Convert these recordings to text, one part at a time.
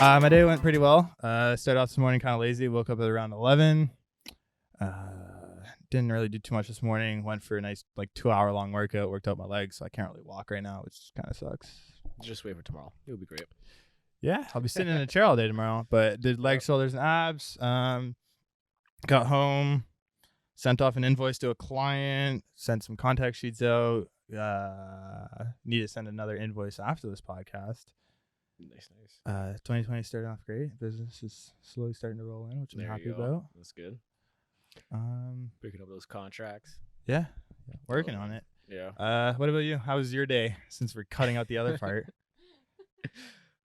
My day went pretty well. Started off this morning kind of lazy. Woke up at around 11. Didn't really do too much this morning. Went for a nice 2-hour long workout. Worked out my legs, so I can't really walk right now, which kind of sucks. Just wait for tomorrow. It'll be great. Yeah, I'll be sitting in a chair all day tomorrow. But did legs, shoulders, and abs. Got home, sent off an invoice to a client, sent some contact sheets out. Need to send another invoice after this podcast. Nice. 2020 started off great. Business is slowly starting to roll in, which I'm happy about. That's good. Picking up those contracts. Yeah, working on it. Yeah. What about you? How was your day? Since we're cutting out the other part.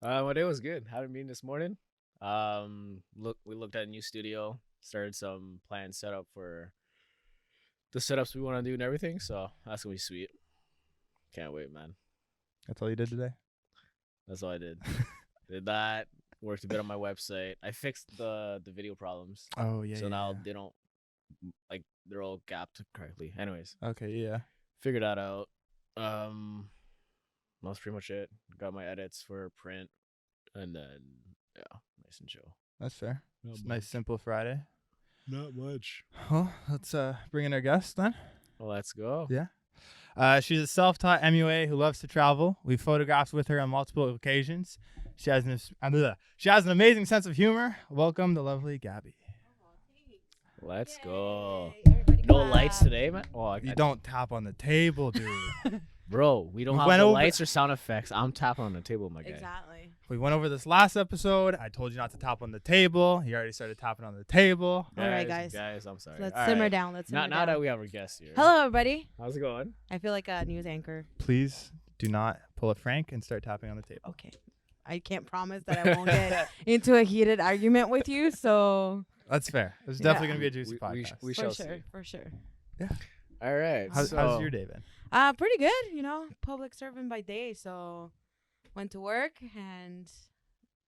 My day was good. Had a meeting this morning. We looked at a new studio. Started some planned setup for the setups we want to do and everything. So that's gonna be sweet. Can't wait, man. That's all you did today? That's all I did. Did that. Worked a bit on my website. I fixed the video problems. Oh yeah. So now they don't they're all gapped correctly. Anyways. Okay. Yeah. Figured that out. That's pretty much it. Got my edits for print, and then nice and chill. That's fair. Nice simple Friday. Not much. Well, let's bring in our guest then. Let's go. Yeah. She's a self-taught MUA who loves to travel. We've photographed with her on multiple occasions. She has an amazing sense of humor. Welcome the lovely Gabby. Let's go. Everybody No clap. lights today, man. Oh, You don't tap on the table, dude. bro. We don't We have went the over- lights or sound effects. I'm tapping on the table, my guy. Exactly. We went over this last episode. I told you not to tap on the table. You already started tapping on the table. All right, guys. Guys, I'm sorry. Let's All simmer right. down. Let's simmer Now down. that we have our guest here. Hello, everybody. How's it going? I feel like a news anchor. Please do not pull a Frank and start tapping on the table. Okay. I can't promise that I won't get into a heated argument with you. So That's fair. It's Yeah. definitely going to be a juicy We podcast. we for shall sure, see. for sure. All right. How's your day been? Pretty good. You know, public servant by day. So went to work and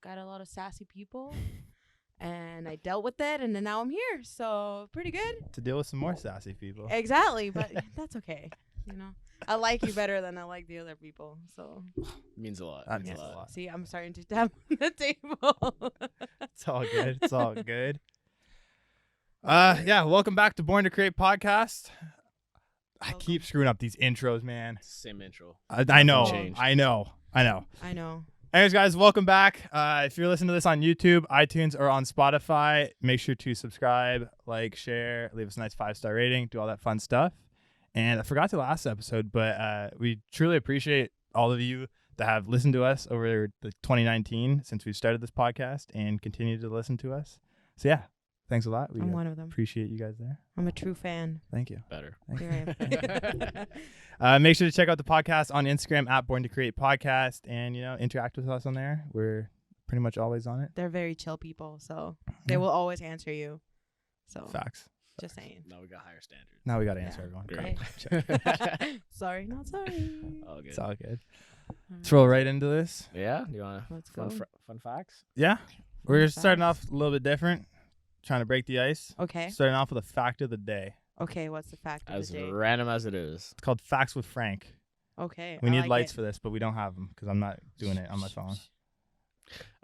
got a lot of sassy people, and I dealt with it, and then now I'm here. So pretty good. To deal with some more sassy people. Exactly, but that's okay. You know, I like you better than I like the other people. So Means a lot. That Means means a lot. see, I'm starting to tap on the table. It's all good. It's all good. Yeah, welcome back to Born to Create podcast. I Welcome. keep screwing up these intros, man. Same intro. I know. changed. I know. I know. Anyways, guys, welcome back. If you're listening to this on YouTube, iTunes, or on Spotify, make sure to subscribe, like, share, leave us a nice 5-star rating, do all that fun stuff. And I forgot to last episode, but we truly appreciate all of you that have listened to us over the 2019 since we started this podcast and continue to listen to us. So yeah, thanks a lot. We I'm one of them. appreciate you guys there. I'm a true fan. Thank you. Better. Here I am. Make sure to check out the podcast on Instagram at Born to Create Podcast and, interact with us on there. We're pretty much always on it. They're very chill people, so they will always answer you. So Facts. just saying. Now we got higher standards. Now we got to answer Yeah. everyone. Great. Sorry, not sorry. All good. It's all good. All Let's right. roll right into this. Yeah. Do you want Let's go. fun facts? Yeah. We're Fun starting facts. off a little bit different, trying to break the ice. Okay. Starting off with a fact of the day. Okay. What's the fact of As the day? random as it is. It's called Facts with Frank. Okay. We I need like lights it. for this, but we don't have them because I'm not doing it on my phone.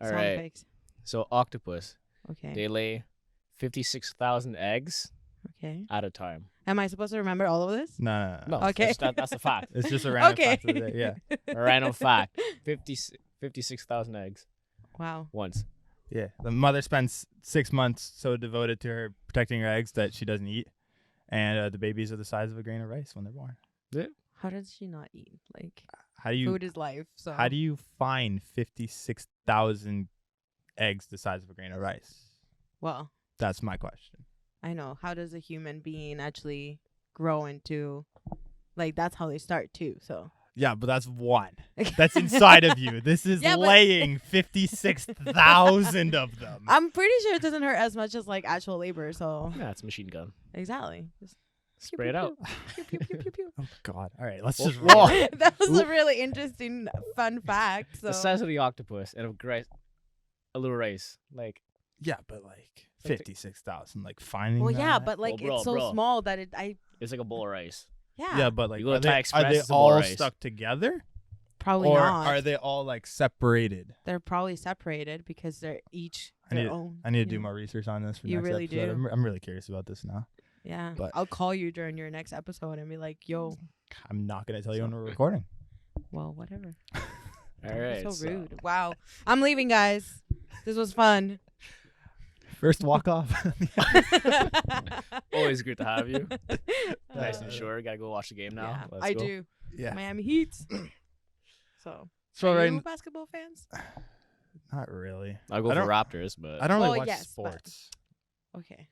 All Sound right. effects. So octopus, Okay. they lay 56,000 eggs Okay. at a time. Am I supposed to remember all of this? No. No. Okay. That's a fact. It's just a random Okay. fact of the day. Yeah. A random fact. 56,000 eggs Wow. once. Yeah. The mother spends 6 months so devoted to her protecting her eggs that she doesn't eat. And the babies are the size of a grain of rice when they're born. How does she not eat? Like, How do you food is life. So How do you find 56,000 eggs the size of a grain of rice? Well, That's my question. I know. How does a human being actually grow into, like, that's how they start too. So Yeah, but that's one. That's inside of you. This is Yeah, but- laying 56,000 of them. I'm pretty sure it doesn't hurt as much as like actual labor. So Yeah, it's a machine gun. exactly. Just pew, Spray it pew, out. pew, pew, pew, pew, pew. Oh, God. All right, let's Whoa, just whoa. roll. That was a really interesting fun fact. So The size of the octopus and a little rice. Like, Yeah, but like 56,000, like finding well, yeah, that? but like Well, it's so bro. small that it's like a bowl of rice. Yeah. Yeah, but like You go to are Thai they Express, it's a bowl all of rice. stuck together? Probably or not. are they all like separated? They're probably separated because they're each I their need own. I need to you do know? more research on this for You next really episode. do. I'm really curious about this now. Yeah. But- I'll call you during your next episode and be like, yo, I'm not gonna tell you So- when we're recording. well, whatever. All Don't be right. so rude. Wow. I'm leaving, guys. This was fun. First walk off. Always good to have you. Nice and Uh, short. Gotta go watch the game now. Yeah, Let's I go. do. Yeah. Miami Heat. So, So are right, you basketball fans? not really. I'll go I for don't- Raptors, but I don't really Well, watch yes, but- sports. Okay.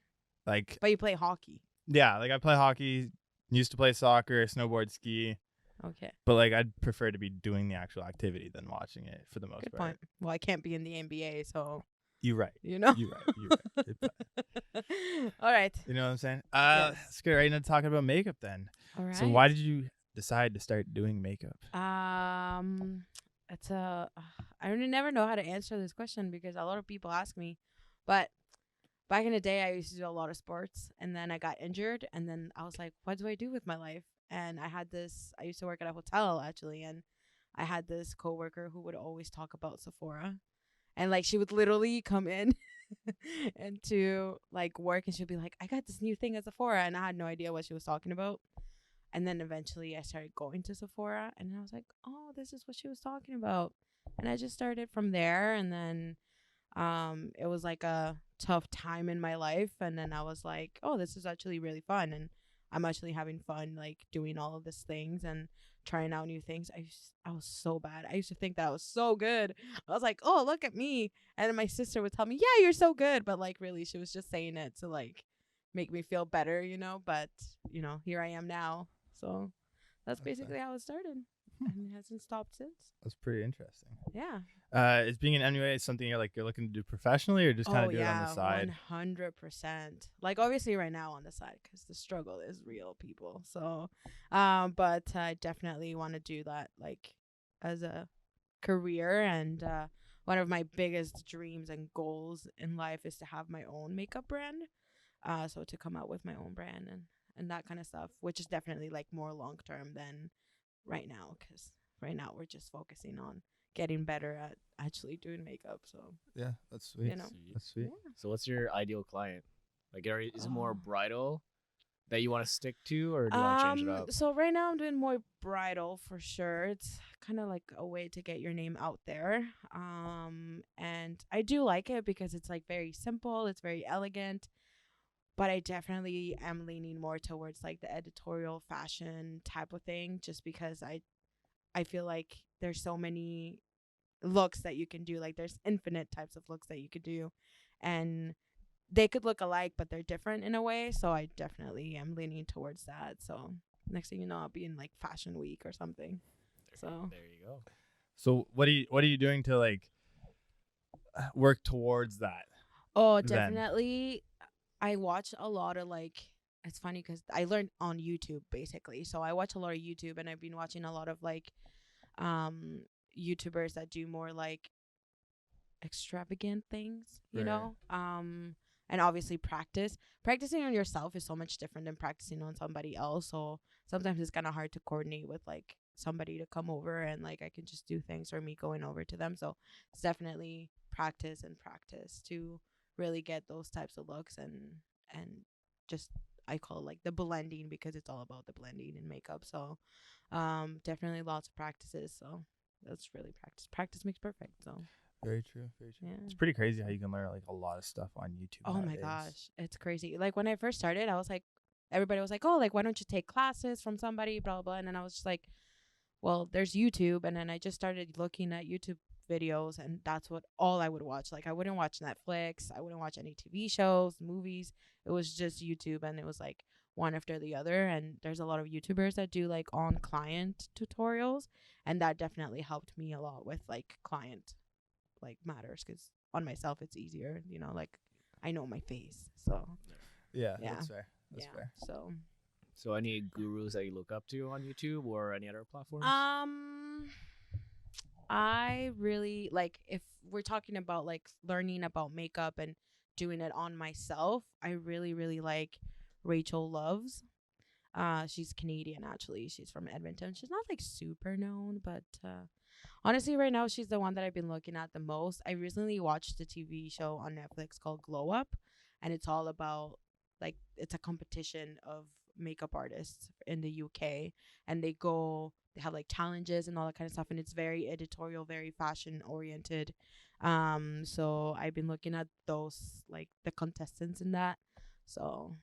Like, But you play hockey. yeah, like I play hockey, used to play soccer, snowboard, ski, Okay. but like I'd prefer to be doing the actual activity than watching it for the most Good part. point. Well, I can't be in the NBA, so, You're right. you know. You're right. You're right. But All right. you know what I'm saying? Yes. Let's get right into talking about makeup then. All right. So why did you decide to start doing makeup? It's I really never know how to answer this question because a lot of people ask me, but back in the day I used to do a lot of sports and then I got injured and then I was like, what do I do with my life? And I used to work at a hotel actually, and I had this coworker who would always talk about Sephora, and like she would literally come in and to like work and she'd be like, I got this new thing at Sephora, and I had no idea what she was talking about. And then eventually I started going to Sephora and I was like, oh, this is what she was talking about. And I just started from there. And then it was like a tough time in my life. And then I was like, oh, this is actually really fun. And I'm actually having fun, like doing all of these things and trying out new things. I was so bad. I used to think that I was so good. I was like, oh, look at me. And then my sister would tell me, yeah, you're so good. But like, really, she was just saying it to like make me feel better, you know. But, you know, here I am now. So that's basically how it started. And it hasn't stopped since. That's pretty interesting. Yeah. Is being an MUA something you're looking to do professionally or just kind of do it on the side? 100%. Like obviously right now on the side because the struggle is real, people. So, but I definitely want to do that like as a career. And one of my biggest dreams and goals in life is to have my own makeup brand. So to come out with my own brand and that kind of stuff, which is definitely like more long term than right now, because right now we're just focusing on getting better at actually doing makeup. So Yeah, that's sweet. you know, That's sweet. yeah. So what's your ideal client? Like, is it more Oh. bridal that you want to stick to, or do you want to change it up? So right now I'm doing more bridal for sure. It's kind of like a way to get your name out there. And I do like it because it's like very simple. It's very elegant. But I definitely am leaning more towards like the editorial fashion type of thing, just because I feel like there's so many looks that you can do. Like there's infinite types of looks that you could do, and they could look alike, but they're different in a way. So I definitely am leaning towards that. So next thing you know, I'll be in like Fashion Week or something. So There you go. So what are you doing to like work towards that? oh, Then. definitely. I watch a lot of like. It's funny because I learned on YouTube basically. So I watch a lot of YouTube, and I've been watching a lot of like, YouTubers that do more like extravagant things, you Right. know. And obviously practicing on yourself is so much different than practicing on somebody else. So sometimes it's kind of hard to coordinate with like somebody to come over and like I can just do things or me going over to them. So it's definitely practice to really get those types of looks and just I call it like the blending because it's all about the blending in makeup. So definitely lots of practices. So that's really practice. Practice makes perfect. So Very true. Very true. yeah. It's pretty crazy how you can learn like a lot of stuff on YouTube. Oh my nowadays. gosh, it's crazy. Like when I first started, I was like, everybody was like, oh, like why don't you take classes from somebody, blah blah blah. And then I was just like, well, there's YouTube, and then I just started looking at YouTube videos, and that's what all I would watch. Like I wouldn't watch Netflix, I wouldn't watch any TV shows, movies. It was just YouTube, and it was like one after the other. And there's a lot of YouTubers that do like on client tutorials, and that definitely helped me a lot with like client like matters, because on myself it's easier, you know, like I know my face. So Yeah, Yeah. that's fair. That's yeah. fair. So any gurus that you look up to on YouTube or any other platforms? I really like, if we're talking about like learning about makeup and doing it on myself, I really really like Rachel Loves. She's Canadian actually. She's from Edmonton. She's not like super known, but honestly, right now she's the one that I've been looking at the most. I recently watched a TV show on Netflix called Glow Up, and it's all about like it's a competition of makeup artists in the UK, and they have like challenges and all that kind of stuff, and it's very editorial, very fashion oriented. So I've been looking at those like the contestants in that. So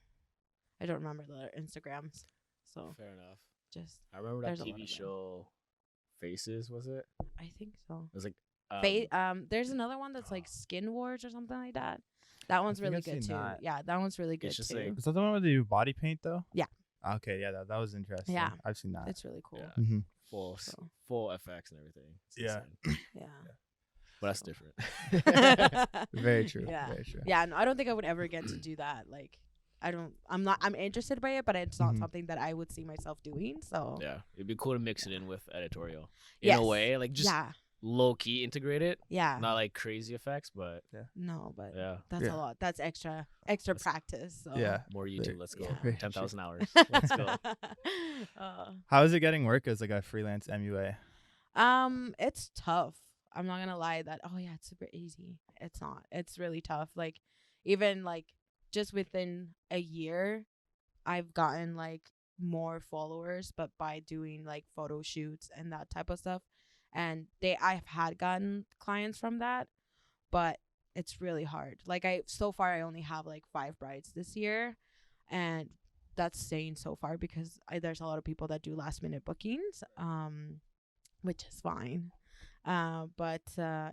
I don't remember their Instagrams. So Fair enough. just I remember that there's a lot TV of them. show, Faces. Was it? I think so. It was like There's another one that's like Skin Wars or something like that. That one's think really I've good seen too. that. Yeah, that one's really good just too. like- Is that the one where they do body paint though? Yeah. Okay, yeah, that was interesting. Yeah. I've seen that. It's really cool. Yeah. Mm-hmm. full full FX and everything. It's Yeah. insane. Yeah. But that's different. Very true. Yeah. Very true. Yeah, no, I don't think I would ever get to do that. Like, I'm interested by it, but it's not Mhm. something that I would see myself doing. So, Yeah, it'd be cool to mix it in with editorial in Yes. a way, like just yeah, low key integrate it, yeah. not like crazy effects, but No, but yeah, that's Yeah. a lot. That's extra That's- practice. So. Yeah. more YouTube. Very- Let's go. Yeah. Very 10,000 hours. Let's go. How is it getting work as like a freelance MUA? It's tough. I'm not gonna lie that it's super easy. It's not. It's really tough. Like even like just within a year I've gotten like more followers, but by doing like photo shoots and that type of stuff. And I've had gotten clients from that, but it's really hard. Like so far I only have like 5 brides this year, and that's saying so far because there's a lot of people that do last minute bookings, which is fine. But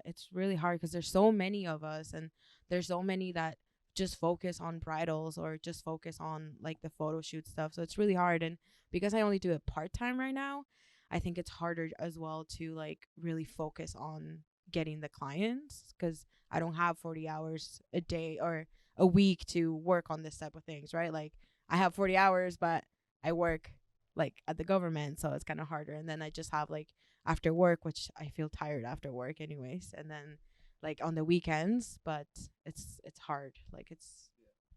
it's really hard because there's so many of us, and there's so many that just focus on bridals or just focus on like the photo shoot stuff. So it's really hard. And because I only do it part-time right now, I think it's harder as well to like really focus on getting the clients, because I don't have 40 hours a day or a week to work on this type of things, right? Like I have 40 hours, but I work like at the government, so it's kind of harder. And then I just have like after work, which I feel tired after work anyways, and then like on the weekends, but it's hard. Like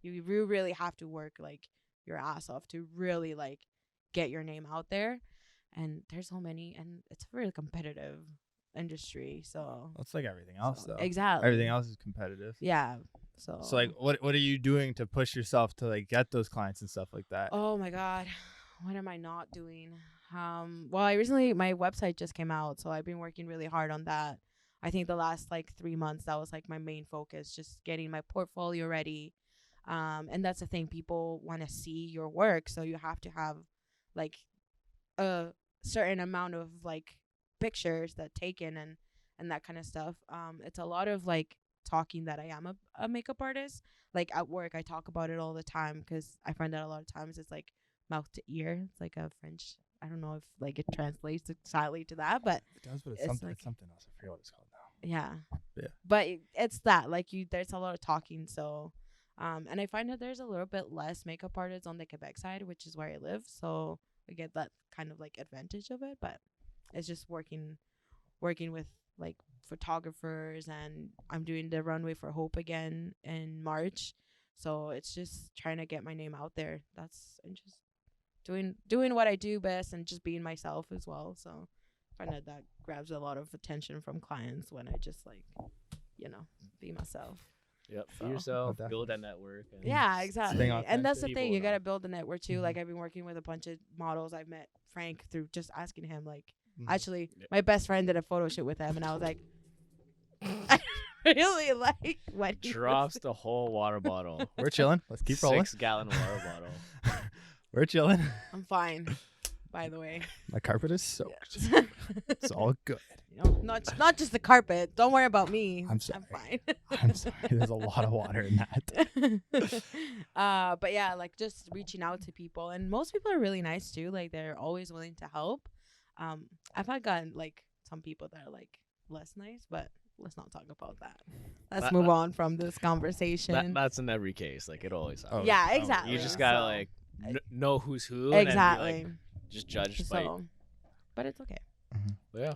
you really have to work like your ass off to really like get your name out there. And there's so many, and it's a really competitive industry. So It's like everything else though. exactly, Everything else is competitive. Yeah. So like what are you doing to push yourself to like get those clients and stuff like that? oh my God, what am I not doing? Well, my website just came out, so I've been working really hard on that. I think the last like 3 months, that was like my main focus, just getting my portfolio ready. And that's the thing, people want to see your work, so you have to have like a certain amount of like pictures that taken and that kind of stuff. It's a lot of like talking that I am a makeup artist. Like at work, I talk about it all the time because I find that a lot of times it's like mouth to ear. It's like a French. I don't know if like it translates exactly to that, but It does, but it's something, like- it's something else. I forget what it's called now. yeah. Yeah. But it's that like there's a lot of talking. So, and I find that there's a little bit less makeup artists on the Quebec side, which is where I live. So I get that kind of like advantage of it, but it's just working with like photographers, and I'm doing the Runway for Hope again in March. So it's just trying to get my name out there. And just doing what I do best and just being myself as well. So I find that grabs a lot of attention from clients when I just like, be myself. Yep. So- Be yourself. Oh, Build that network. And Yeah, exactly. Staying And that's the authentic. thing. You People got to build the network too. Mhm. Like I've been working with a bunch of models. I've met Frank through just asking him. Like Mhm. actually, Yeah. my best friend did a photo shoot with him, and I was like, I really like what he was drops the whole water bottle. We're chilling. Let's keep rolling. 6-gallon water bottle. We're chilling. I'm fine, by the way. My carpet is soaked. Yes. It's all good. Not just the carpet. Don't worry about me. I'm sorry. I'm fine. I'm sorry. There's a lot of water in that. But yeah, like just reaching out to people, and most people are really nice too. Like they're always willing to help. I've had gotten like some people that are like less nice, but let's not talk about that. Let's That- move on from this conversation. That's in every case. Like it always happens. yeah, Oh, exactly. You just gotta So- like know who's who. And exactly. then be, like, just judge by. So, but it's okay. But yeah.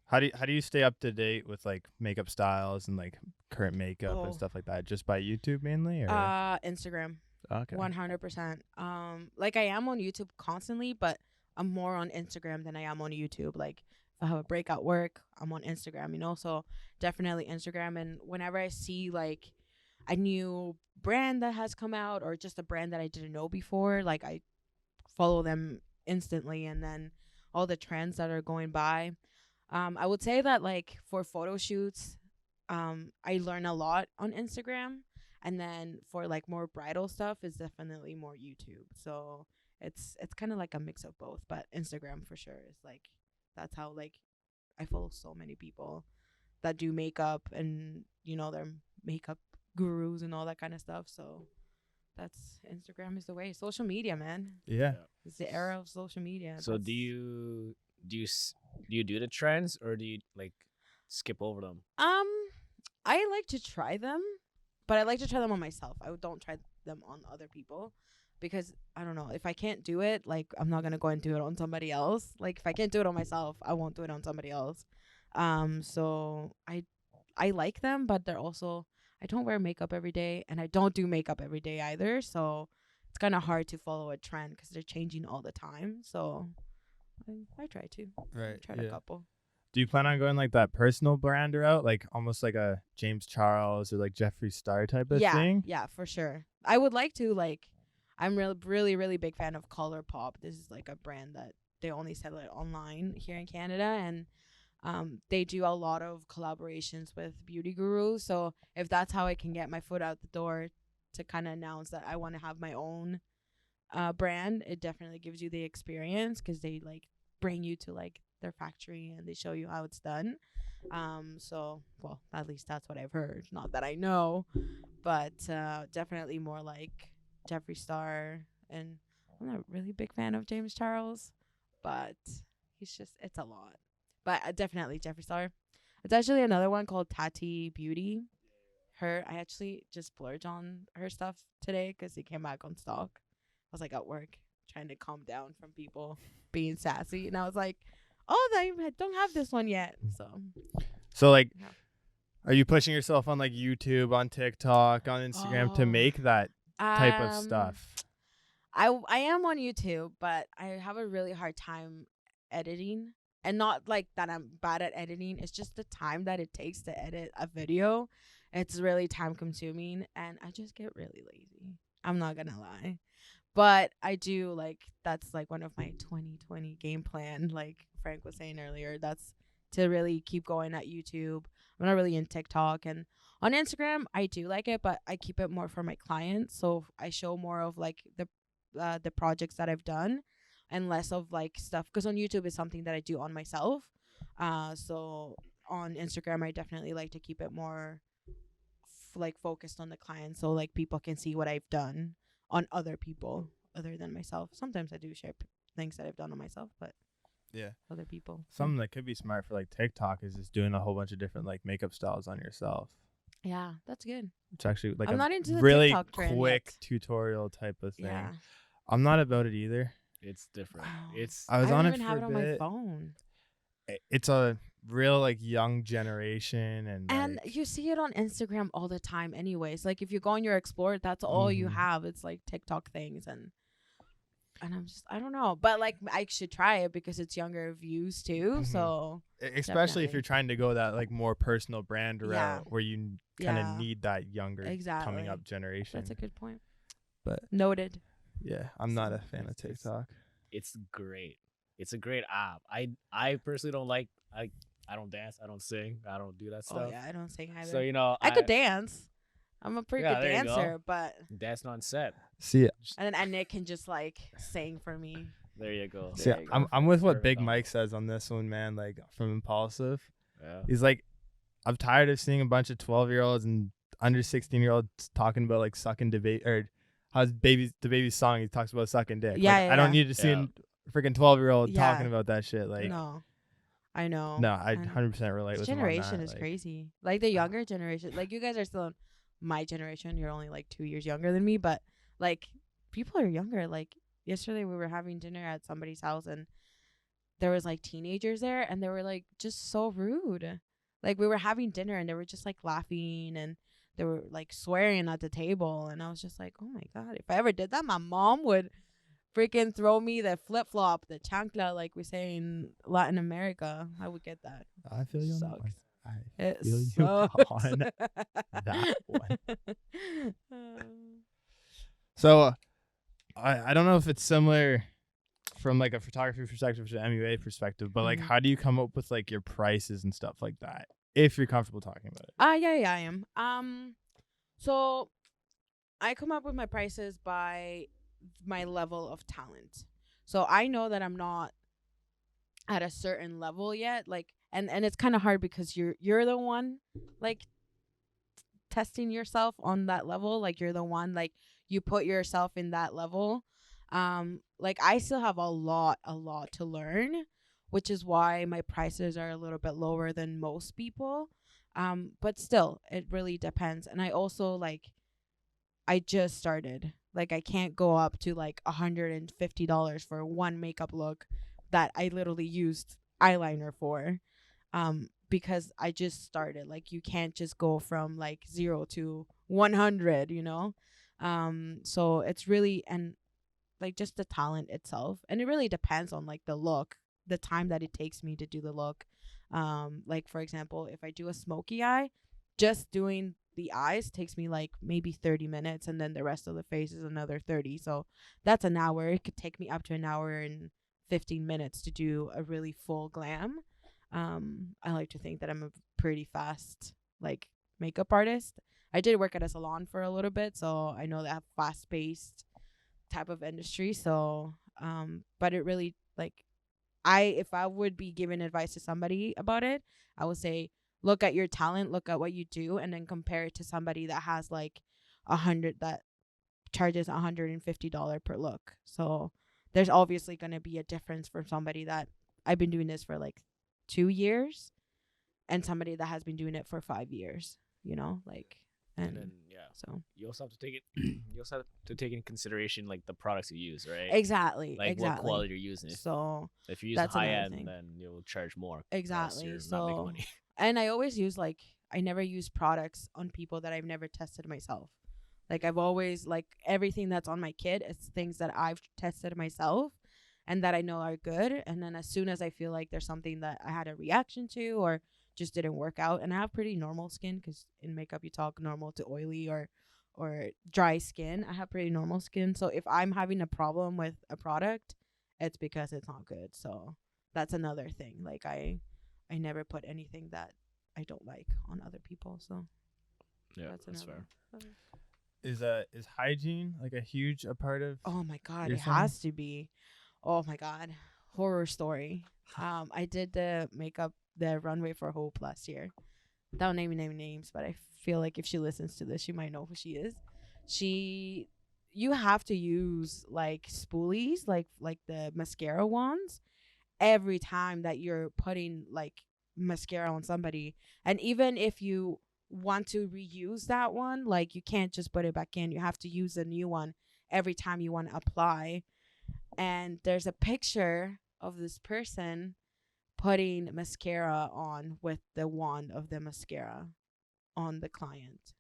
How do you stay up to date with like makeup styles and like current makeup Oh. and stuff like that? Just by YouTube mainly, or Instagram. okay? 100%. Like I am on YouTube constantly, but I'm more on Instagram than I am on YouTube. Like if I have a break at work, I'm on Instagram, you know. So definitely Instagram. And whenever I see like a new brand that has come out or just a brand that I didn't know before, like I follow them instantly. And then all the trends that are going by. I would say that like for photo shoots, I learn a lot on Instagram. And then for like more bridal stuff is definitely more YouTube. So it's kind of like a mix of both, but Instagram for sure is like that's how like I follow so many people that do makeup and you know they're makeup gurus and all that kind of stuff. So that's Instagram is the way. Social media, man. Yeah. It's the era of social media. So That's- do you do the trends or do you like skip over them? I like to try them, but I like to try them on myself. I don't try them on other people because I don't know, if I can't do it, like I'm not going to go and do it on somebody else. Like if I can't do it on myself, I won't do it on somebody else. So I like them, but they're also I don't wear makeup every day and I don't do makeup every day either. So it's kind of hard to follow a trend because they're changing all the time. So I try to. Right. Tried a couple. Do you plan on going like that personal brand route, like almost like a James Charles or like Jeffree Star type of thing? Yeah, for sure. I would like to like. I'm really big fan of ColourPop. This is like a brand that they only sell it online here in Canada, and they do a lot of collaborations with beauty gurus. So if that's how I can get my foot out the door to kind of announce that I want to have my own brand, it definitely gives you the experience because they like bring you to like their factory and they show you how it's done. So well, at least that's what I've heard. Not that I know, but definitely more like Jeffree Star. And I'm not a really big fan of James Charles, but it's a lot. But definitely Jeffree Star. It's actually another one called Tati Beauty. I actually just splurged on her stuff today because it came back on stock. I was like at work trying to calm down from people being sassy, and I was like, "Oh, they don't have this one yet." So like, Yeah. are you pushing yourself on like YouTube, on TikTok, on Instagram to make that type of stuff? I am on YouTube, but I have a really hard time editing. And not like that I'm bad at editing. It's just the time that it takes to edit a video. It's really time consuming and I just get really lazy. I'm not going to lie. But I do like that's like one of my 2020 game plan, like Frank was saying earlier. That's to really keep going at YouTube. I'm not really in TikTok, and on Instagram I do like it, but I keep it more for my clients. So I show more of like the projects that I've done and less of like stuff, because on YouTube is something that I do on myself. So on Instagram I definitely like to keep it more like focused on the client, so like people can see what I've done on other people other than myself. Sometimes I do share things that I've done on myself, but yeah, other people. Something that could be smart for like TikTok is just doing a whole bunch of different like makeup styles on yourself. Yeah, that's good. It's actually like I'm a not into the really TikTok trend quick yet. tutorial type of thing. Yeah. I'm not about it either. It's different. Oh. It's I was don't on it even for have a it on bit. my phone. It's a real like young generation And like, you see it on Instagram all the time anyways. Like if you go on your explore, that's all you Mhm. have. It's like TikTok things, and I'm just I don't know. But like I should try it because it's younger views too. Mhm. So especially if Definitely. you're trying to go that like more personal brand route Yeah. where you kind of Yeah. need that younger Exactly. coming up generation. that's a good point. But Noted. yeah, I'm not a fan of It's- TikTok. it's great. It's a great app. I personally don't like I don't dance, I don't sing, I don't do that Oh stuff. yeah, I don't sing either. So you know I could dance. I'm a pretty Yeah, good there you go. dancer, but dancing on set. See, and Nick can just like sing for me. There you go. see, There you I'm go. I'm with what Perfect Big combo. Mike says on this one, man. Like from Impulsive, Yeah. he's like, I'm tired of seeing a bunch of 12-year-olds and under 16-year-olds talking about like sucking debate or how's the baby's song. He talks about sucking dick. Yeah, Like, yeah, I don't yeah. need to see Yeah. a freaking 12-year-old Yeah. talking about that shit. Like, No, I know. no, I And 100% relate this with him on generation that, is like, crazy. Like the younger generation, like you guys are still in my generation. You're only like 2 years younger than me, but like people are younger. Like yesterday we were having dinner at somebody's house and there was like teenagers there and they were like just so rude. Like we were having dinner and they were just like laughing and they were like swearing at the table, and I was just like, oh my god, if I ever did that, my mom would freaking throw me the flip flop, the chancla, like we say in Latin America. I would get that. I feel you on that one. Sucks. I It feel you sucks. on that one. So I don't know if it's similar from like a photography perspective to MUA perspective, but like Mhm. how do you come up with like your prices and stuff like that if you're comfortable talking about it? Yeah, I am. So I come up with my prices by my level of talent. So I know that I'm not at a certain level yet, like, and it's kind of hard because you're the one like testing yourself on that level, like you're the one, like you put yourself in that level. Like I still have a lot to learn, which is why my prices are a little bit lower than most people. But still it really depends. And I also like, I just started, like I can't go up to like $150 for one makeup look that I literally used eyeliner for, because I just started. Like you can't just go from like 0 to 100, you know. So it's really, and like just the talent itself, and it really depends on like the look, the time that it takes me to do the look. Like for example, if I do a smoky eye, just doing the eyes takes me like maybe 30 minutes, and then the rest of the face is another 30. So that's an hour. It could take me up to an hour and 15 minutes to do a really full glam. I like to think that I'm a pretty fast like makeup artist. I did work at a salon for a little bit, so I know that fast paced type of industry. So but it really like, if I would be giving advice to somebody about it, I would say look at your talent, look at what you do, and then compare it to somebody that has like 100, that charges $150 per look. So there's obviously going to be a difference for somebody that, I've been doing this for like 2 years, and somebody that has been doing it for 5 years, you know, like, And then so you also have to take it. You also have to take in consideration like the products you use, right? exactly, Like what quality you're using. So If you use a that's high another end, thing. then you'll charge more. else Exactly. you're not making So, money. and I always use like, I never use products on people that I've never tested myself. Like I've always, like everything that's on my kit is things that I've tested myself and that I know are good. And then as soon as I feel like there's something that I had a reaction to or just didn't work out, and I have pretty normal skin because in makeup you talk normal to oily or dry skin. I have pretty normal skin. So if I'm having a problem with a product, it's because it's not good. So that's another thing. Like I never put anything that I don't like on other people. So Yeah, that's that's another. fair. Is hygiene like a huge a part of Oh my god, your it selling? has to be. Oh my god, horror story. I did the makeup, the runway for Hope last year. Without naming any names, but I feel like if she listens to this, she might know who she is. You have to use like spoolies, like the mascara wands, every time that you're putting like mascara on somebody. And even if you want to reuse that one, like you can't just put it back in. You have to use a new one every time you want to apply. And there's a picture of this person putting mascara on with the wand of the mascara on the client.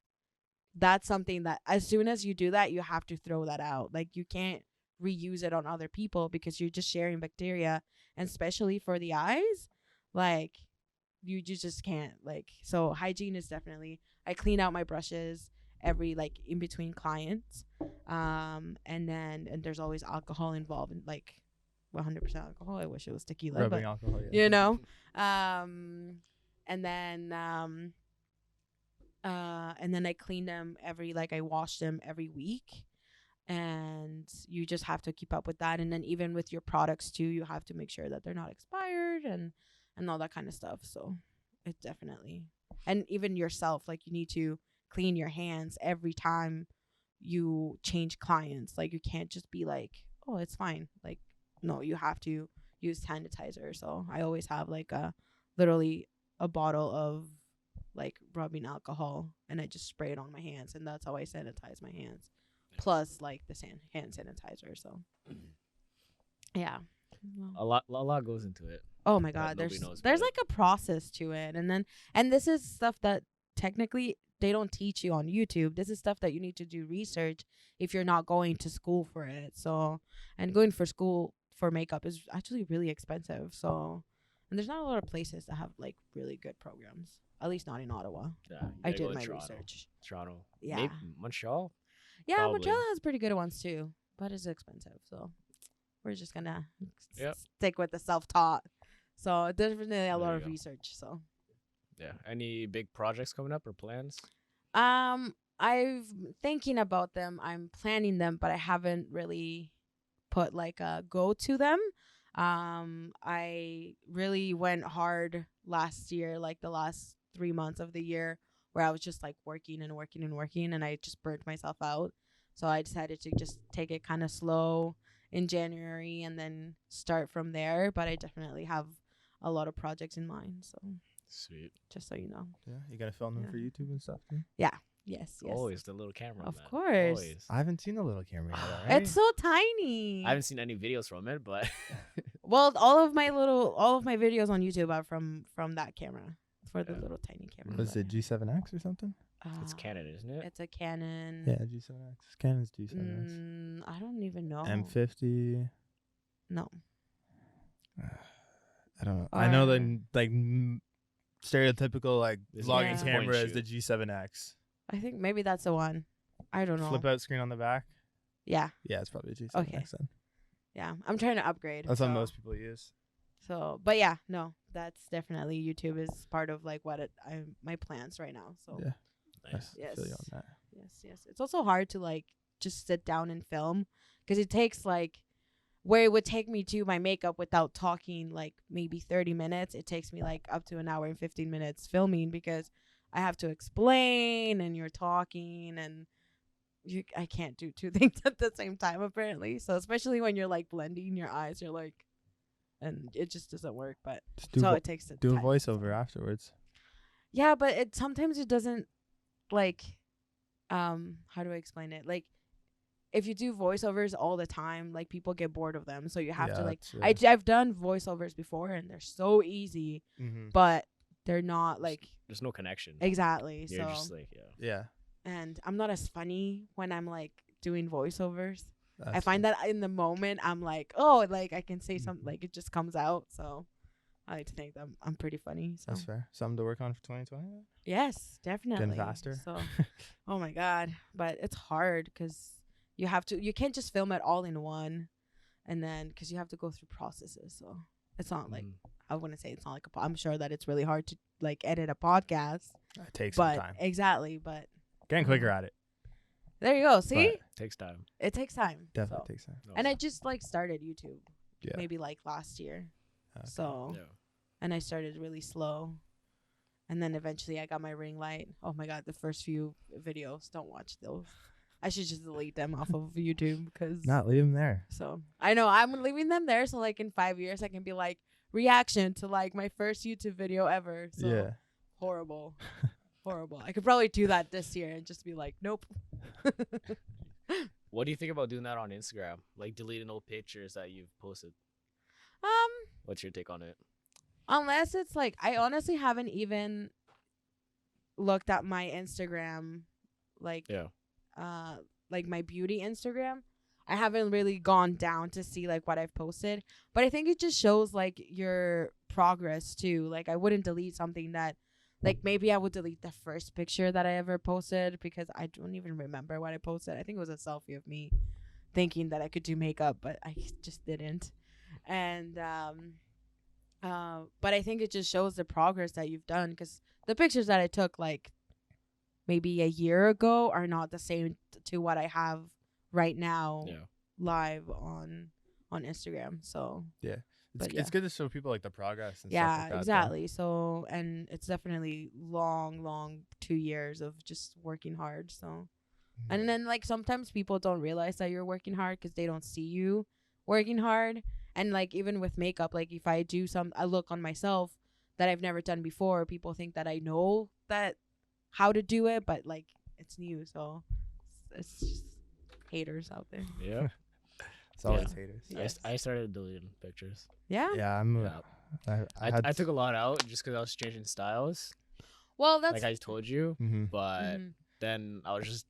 That's something that as soon as you do that, you have to throw that out. Like you can't reuse it on other people because you're just sharing bacteria, and especially for the eyes, like you just can't. Like, so hygiene is definitely, I clean out my brushes every like in between clients. And there's always alcohol involved, in like 100% alcohol. I wish it was tequila, rubbing but alcohol? Yeah. you know. And then I clean them every, like I wash them every week, and you just have to keep up with that. And then even with your products too, you have to make sure that they're not expired and all that kind of stuff. So it definitely, and even yourself, like you need to clean your hands every time you change clients. Like you can't just be like, oh, it's fine. Like, no, you have to use sanitizer. So I always have like literally a bottle of like rubbing alcohol, and I just spray it on my hands, and that's how I sanitize my hands. Plus like the hand sanitizer. So yeah. A lot goes into it. Oh my But god, nobody there's knows there's about like a process to it, and this is stuff that technically don't teach you on YouTube. This is stuff that you need to do research if you're not going to school for it. So, and going for school for makeup is actually really expensive. So, and there's not a lot of places that have like really good programs. At least not in Ottawa. Yeah, you I gotta go did to my Toronto. research. Toronto. Yeah. Maybe Montreal. Yeah, Probably. Montreal has pretty good ones too, but it's expensive. So we're just gonna Yep. stick with the self-taught. So definitely a There lot you of go. research. So Yeah. Any big projects coming up or plans? I've thinking about them. I'm planning them, but I haven't really put like a go to them. I really went hard last year, like the last 3 months of the year, where I was just like working and working and working, and I just burnt myself out. So I decided to just take it kind of slow in January and then start from there. But I definitely have a lot of projects in mind. So Sweet. just so you know. Yeah, you gotta film them Yeah. for YouTube and stuff too. Yes. Always the little camera. Of man. course. Always. I haven't seen the little camera yet. All right? It's so tiny. I haven't seen any videos from it, but Well, all of my videos on YouTube are from that camera. For the Yeah. little tiny camera. Was it G7X or something? it's Canon, isn't it? It's a Canon. Yeah, G7X. Canon's G7X. I don't even know. M50. No. I don't know. I know Or- the like stereotypical like This vlogging is a camera point is the shoot. G7X. I think maybe that's the one. I don't know. Flip out screen on the back. Yeah. Yeah, it's probably a G7X Okay. then. Yeah. I'm trying to upgrade. That's so, what most people use. So, but yeah, no, that's definitely YouTube is part of like what my plans right now. So Yeah. Nice. I feel you on that. yes. It's also hard to like just sit down and film because it takes like where it would take me to my makeup without talking like maybe 30 minutes. It takes me like up to an hour and 15 minutes filming because I have to explain and you're talking and I can't do two things at the same time apparently. So especially when you're like blending your eyes, you're like, and it just doesn't work. But Just do, so vo- it takes do a time, voiceover so. afterwards. Yeah, but it sometimes it doesn't like how do I explain it? Like if you do voiceovers all the time, like people get bored of them. So you have to like I've done voiceovers before and they're so easy, but they're not like There's no connection. exactly. You're So just like, Yeah. and I'm not as funny when I'm like doing voiceovers. I That's find fair. that in the moment I'm like, oh, like I can say something, like it just comes out. So I like to think that I'm pretty funny. So That's fair. Something to work on for 2020. yes, definitely. faster. So, oh my god, but it's hard because you can't just film it all in one, and then because you have to go through processes. So it's not like I wouldn't say it's not like I'm sure that it's really hard to like edit a podcast, It takes some but time. exactly. But Getting quicker at it. there you go. See, But takes time. it takes time. definitely So. takes time. And I just like started YouTube Yeah. maybe like last year. Okay. So Yeah. and I started really slow. And then eventually I got my ring light. Oh my god, the first few videos, don't watch those. I should just delete them off of YouTube because Not leave them there. so I know I'm leaving them there so like in 5 years I can be like reaction to like my first YouTube video ever. So Yeah. horrible. Horrible. I could probably do that this year and just be like, nope. What do you think about doing that on Instagram? Like deleting old pictures that you've posted. What's your take on it? Unless it's like I honestly haven't even looked at my Instagram like Yeah. like my beauty Instagram. I haven't really gone down to see like what I've posted, but I think it just shows like your progress too. Like I wouldn't delete something that like maybe I would delete the first picture that I ever posted because I don't even remember what I posted. I think it was a selfie of me thinking that I could do makeup, but I just didn't. And but I think it just shows the progress that you've done because the pictures that I took like maybe a year ago are not the same to what I have right now Yeah. live on Instagram. So But It's good to show people like the progress and stuff yeah, like that, though. exactly. So and it's definitely long 2 years of just working hard. So and then like sometimes people don't realize that you're working hard because they don't see you working hard. And like even with makeup, like if I do a look on myself that I've never done before, people think that I know that how to do it, but like it's new, so it's just haters out there. Yeah. It's always Yeah. haters. Yes. I started deleting pictures. Yeah. Yeah, I'm. Yeah. I had I took a lot out just because I was changing styles. Well, that's like I told you. Mm-hmm. But Mhm. then I was just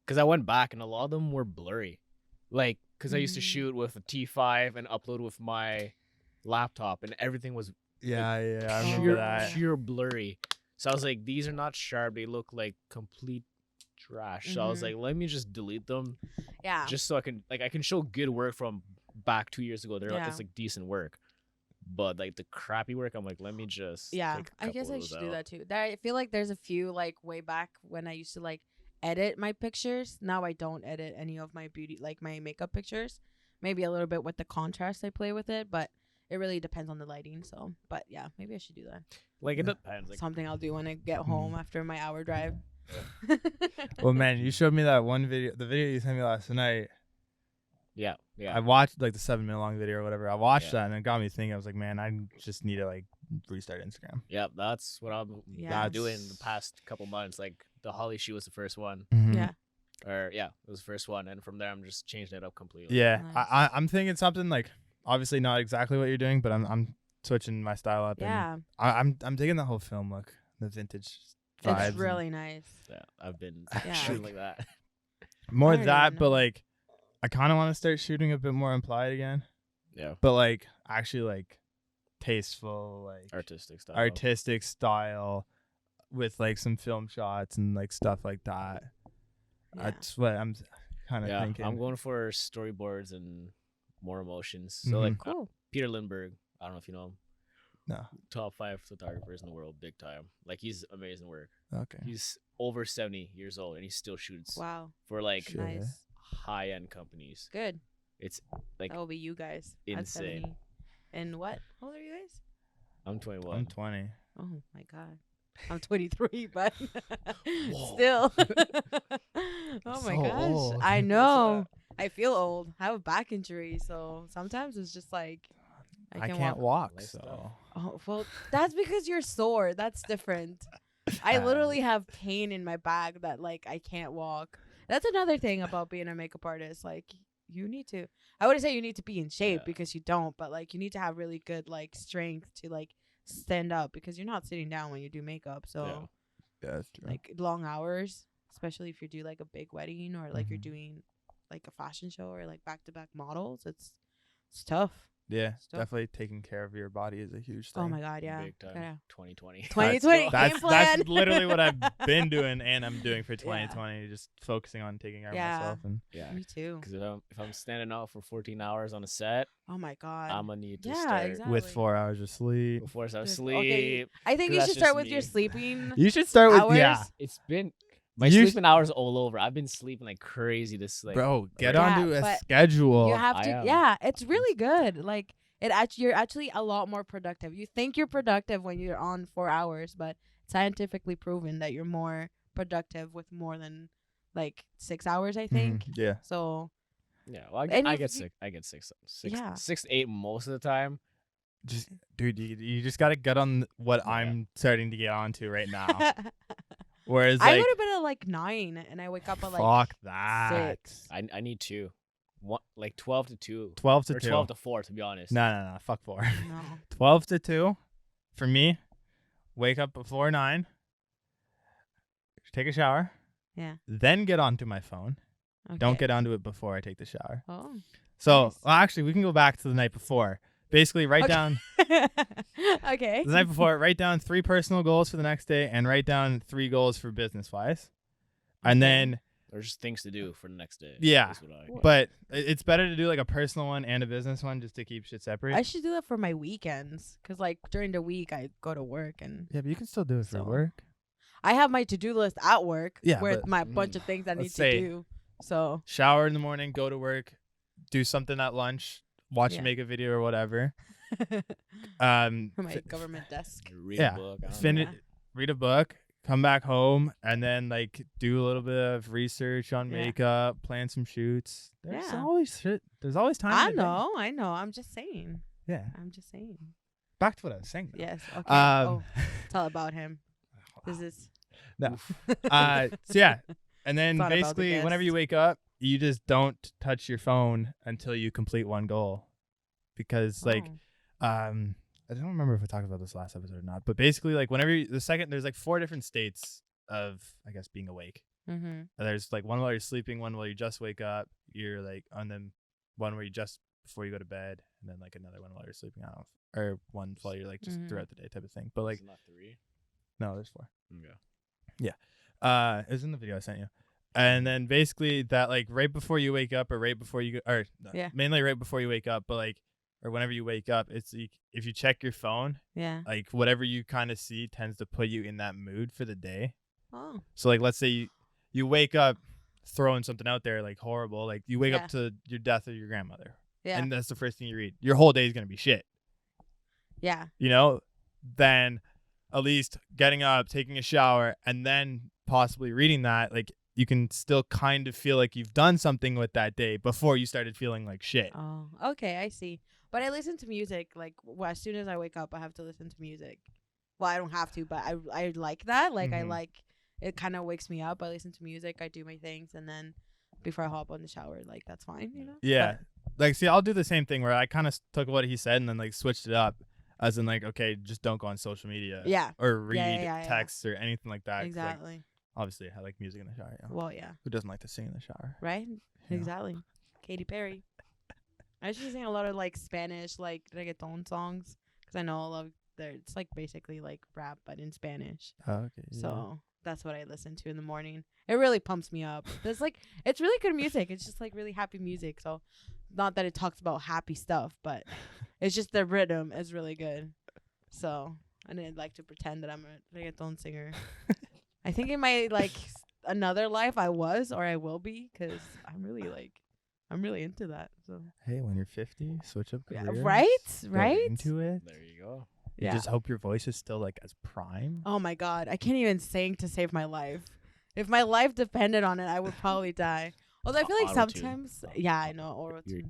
because I went back and a lot of them were blurry, like because I used to Mm. shoot with a T5 and upload with my laptop, and everything was Yeah, I remember sheer that. sheer blurry. So I was like, these are not sharp. They look like complete trash. So I was Mhm. like, let me just delete them, yeah. just so I can show good work from back 2 years ago. They're like, Yeah. it's like decent work, but like the crappy work, I'm like, let me just Yeah, take a I guess couple I of those should do out. that too. I feel like there's a few like way back when I used to like edit my pictures. Now I don't edit any of my beauty like my makeup pictures. Maybe a little bit with the contrast I play with it, but it really depends on the lighting. So, but yeah, maybe I should do that. Like it depends. Like Something I'll do when I get home after my hour drive. Well, man, you showed me that one video, the video you sent me last night. yeah. I watched like the 7-minute long video or whatever. I watched Yeah. that and it got me thinking. I was like, man, I just need to like restart Instagram. Yep, that's what I'm Yeah. doing the past couple months. Like the Holly shoe was the first one, Yeah. or yeah, it was the first one, and from there I'm just changing it up completely. Yeah. Nice. I'm thinking something like obviously not exactly what you're doing, but I'm switching my style up. Yeah. And I'm digging the whole film look, the vintage vibes. It's really nice. Yeah, I've been Yeah. shooting like that. More I of don't that, even but know. like I kind of want to start shooting a bit more implied again, Yeah, but like actually like tasteful, like artistic style. artistic style with like some film shots and like stuff like that. Yeah. That's what I'm kind of Yeah, thinking. I'm going for storyboards and more emotions. So like Cool. Peter Lindbergh, I don't know if you know him. No. Top 5 photographers in the world, big time. Like he's amazing work. Okay. He's over 70 years old and he still shoots Wow. for like Shit. Nice. high end companies. Good. It's like That will be you guys. At insane. 70. And what? How old are you guys? I'm 21. I'm 20. Oh my god. I'm 23, but Whoa. still. Oh my So gosh. old. I What's know. I feel old. I have a back injury, so sometimes it's just like I can can't walk, Life so stuff. Oh, well, that's because you're sore. That's different. I literally have pain in my back that like I can't walk. That's another thing about being a makeup artist. Like you need to I wouldn't say you need to be in shape Yeah. because you don't, but like you need to have really good like strength to like stand up because you're not sitting down when you do makeup. So yeah, that's true. like long hours, especially if you do like a big wedding or like you're Mhm. doing like a fashion show or like back-to-back models. It's tough. yeah, stuff. definitely taking care of your body is a huge thing. Oh my god, yeah. Big time. Gotta- 2020. 2020 game That's plan. literally what I've been doing and I'm doing for 2020, just focusing on taking care Yeah. of myself. And Yeah. Me too. Because if I'm standing out for 14 hours on a set, Oh my god. I'm gonna need to Yeah, start exactly. with 4 hours of sleep. before I Good. sleep. Okay. I think 'cause you that's should start just with your me. sleeping You should start with hours. yeah, It's been my You sleeping hours all over. I've been sleeping like crazy this like bro. Get Yeah, onto a but schedule. You have I to. am. Yeah, it's really good. Like you're actually a lot more productive. You think you're productive when you're on 4 hours, but scientifically proven that you're more productive with more than like 6 hours. I think. Yeah. So Yeah, well, And I if get you- sick. I get six, Yeah. 6 to 8 most of the time. Just dude, you just gotta get on what Yeah. I'm starting to get onto right now. I Whereas go like to bed at like 9 and I wake up at like fuck that. 6. I need 2, one like 12 to 2 12 to or 2. 12 to 4 to be honest. No, fuck 4. No. 12 to 2 for me. Wake up before 9. Take a shower. Yeah. Then get onto my phone. Okay. Don't get onto it before I take the shower. Oh. So, Nice. well, actually, we can go back to the night before. Basically, write Okay. down Okay. the night before. Write down 3 personal goals for the next day, and write down 3 goals for business wise. And Okay. then, Or just things to do for the next day. Yeah. That's what I- but it's better to do like a personal one and a business one just to keep shit separate. I should do that for my weekends because, like, during the week I go to work and Yeah, but you can still do it for So, work. I have my to-do list at work. Yeah, with but- my bunch of things I need Let's to say- do. So Shower in the morning, go to work, do something at lunch, watch Yeah. make a video or whatever. for my government desk. Read Yeah. a book. I don't Fin- know. Yeah. read a book, come back home, and then like do a little bit of research on Yeah. makeup, plan some shoots. There's Yeah. always shit. There's always time. I in the day. know. I'm just saying. Yeah. I'm just saying. Back to what I was saying. though. Yes. Okay. Um, Tell about him. This is. No. So yeah, and then Thought about the basically whenever you guest. wake up, you just don't touch your phone until you complete one goal, because like Oh. I don't remember if we talked about this last episode or not, but basically like whenever there's like 4 different states of, I guess, being awake. Mm-hmm. There's like one while you're sleeping, one while you just wake up, you're like, and then one where you just before you go to bed, and then like another one while you're sleeping. I don't know, or one while you're like just throughout the day type of thing. But like, Isn't that 3? no, there's 4. Yeah. It was in the video I sent you. And then basically that like right before you wake up or right before you go, or no, mainly right before you wake up, but like, or whenever you wake up, it's like, if you check your phone, like whatever you kind of see tends to put you in that mood for the day. Oh. So like, let's say you wake up throwing something out there like horrible, like you wake up to your death of your grandmother. Yeah. And that's the first thing you read. Your whole day is going to be shit. Yeah. You know, then at least getting up, taking a shower, and then possibly reading that, like you can still kind of feel like you've done something with that day before you started feeling like shit. Oh, okay, I see. But I listen to music like as soon as I wake up, I have to listen to music. Well, I don't have to, but I like that. Like I like it. Kind of wakes me up. I listen to music. I do my things, and then before I hop on the shower, like that's fine, you know. Yeah, like see, I'll do the same thing where I kind of took what he said and then like switched it up, as in like, okay, just don't go on social media. Yeah. Or read texts or anything like that. Exactly. Like, obviously, I like music in the shower. Yeah. Well, yeah. Who doesn't like to sing in the shower? Right. Yeah. Exactly. Katy Perry. I usually sing a lot of like Spanish, like reggaeton songs, because I know a lot of it's like basically like rap but in Spanish. Oh, okay. Yeah. So that's what I listen to in the morning. It really pumps me up. It's like it's really good music. It's just like really happy music. So not that it talks about happy stuff, but it's just the rhythm is really good. So I didn't like to pretend that I'm a reggaeton singer. I think in my like another life I was or I will be, because I'm really into that. So hey, when you're 50, switch up careers. Yeah, right? Go into it. There you go. You just hope your voice is still like as prime. Oh my God, I can't even sing to save my life. If my life depended on it, I would probably die. Although I feel like sometimes, I know auto-tune,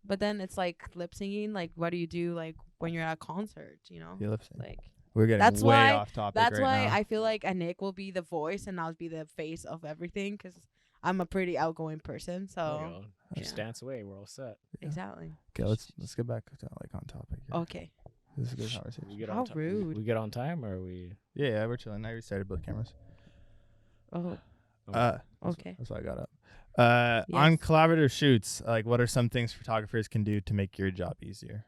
but then it's like lip singing. Like, what do you do like when you're at a concert? You know, you lip sync. Like we're getting way off topic. That's right why now. I feel like Nick will be the voice and I'll be the face of everything, because I'm a pretty outgoing person. So just dance away. We're all set. Exactly. Okay, let's get back to like on topic. Here. Okay. This is a good conversation. How rude. We get on time, or are we? Yeah, we're chilling. I restarted both cameras. Oh. Okay. That's why I got up. On collaborative shoots, like what are some things photographers can do to make your job easier?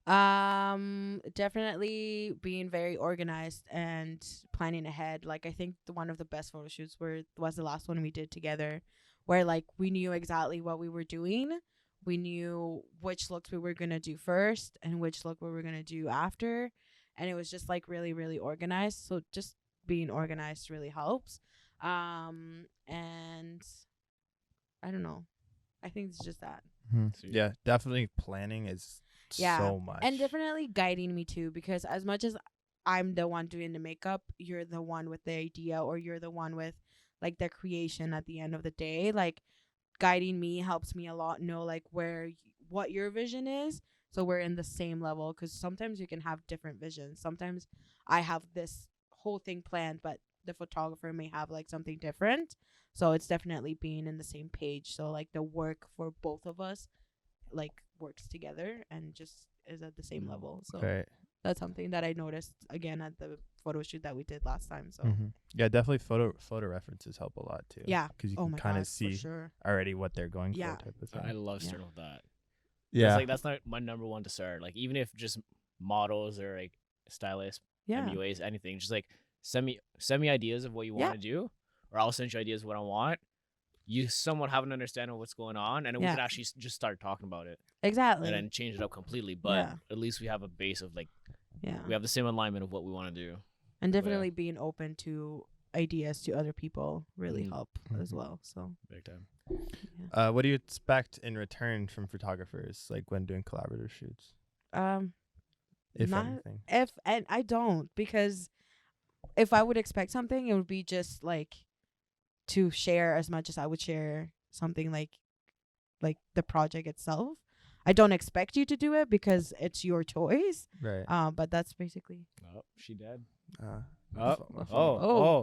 Definitely being very organized and planning ahead. Like I think one of the best photo shoots was the last one we did together, where like we knew exactly what we were doing. We knew which looks we were going to do first and which look we were going to do after. And it was just like really, really organized. So just being organized really helps. And I don't know. I think it's just that. Yeah, definitely planning is so much. And definitely guiding me too, because as much as I'm the one doing the makeup, you're the one with the idea, or you're the one with like the creation at the end of the day. Like guiding me helps me a lot know like what your vision is, so we're in the same level, because sometimes you can have different visions. Sometimes I have this whole thing planned, but the photographer may have like something different. So it's definitely being in the same page, so like the work for both of us like works together and just is at the same level. So that's something that I noticed again at the photo shoot that we did last time. So yeah, definitely photo references help a lot too. Yeah, because you can kind of see already what they're going for. Type of thing. I love starting with that. Yeah, like that's not my number one to start. Like even if just models or like stylists, MUAs, anything, just like send me ideas of what you want to do, or I'll send you ideas of what I want. You somewhat have an understanding of what's going on, and then we could actually just start talking about it. Exactly. And then change it up completely. But at least we have a base of like, we have the same alignment of what we want to do. And definitely being open to ideas to other people really help as well. So big time. Yeah. What do you expect in return from photographers, like when doing collaborative shoots? If anything. And I don't, because if I would expect something, it would be just like to share as much as I would share something like the project itself. I don't expect you to do it because it's your choice. Right. But that's basically. Oh, she dead.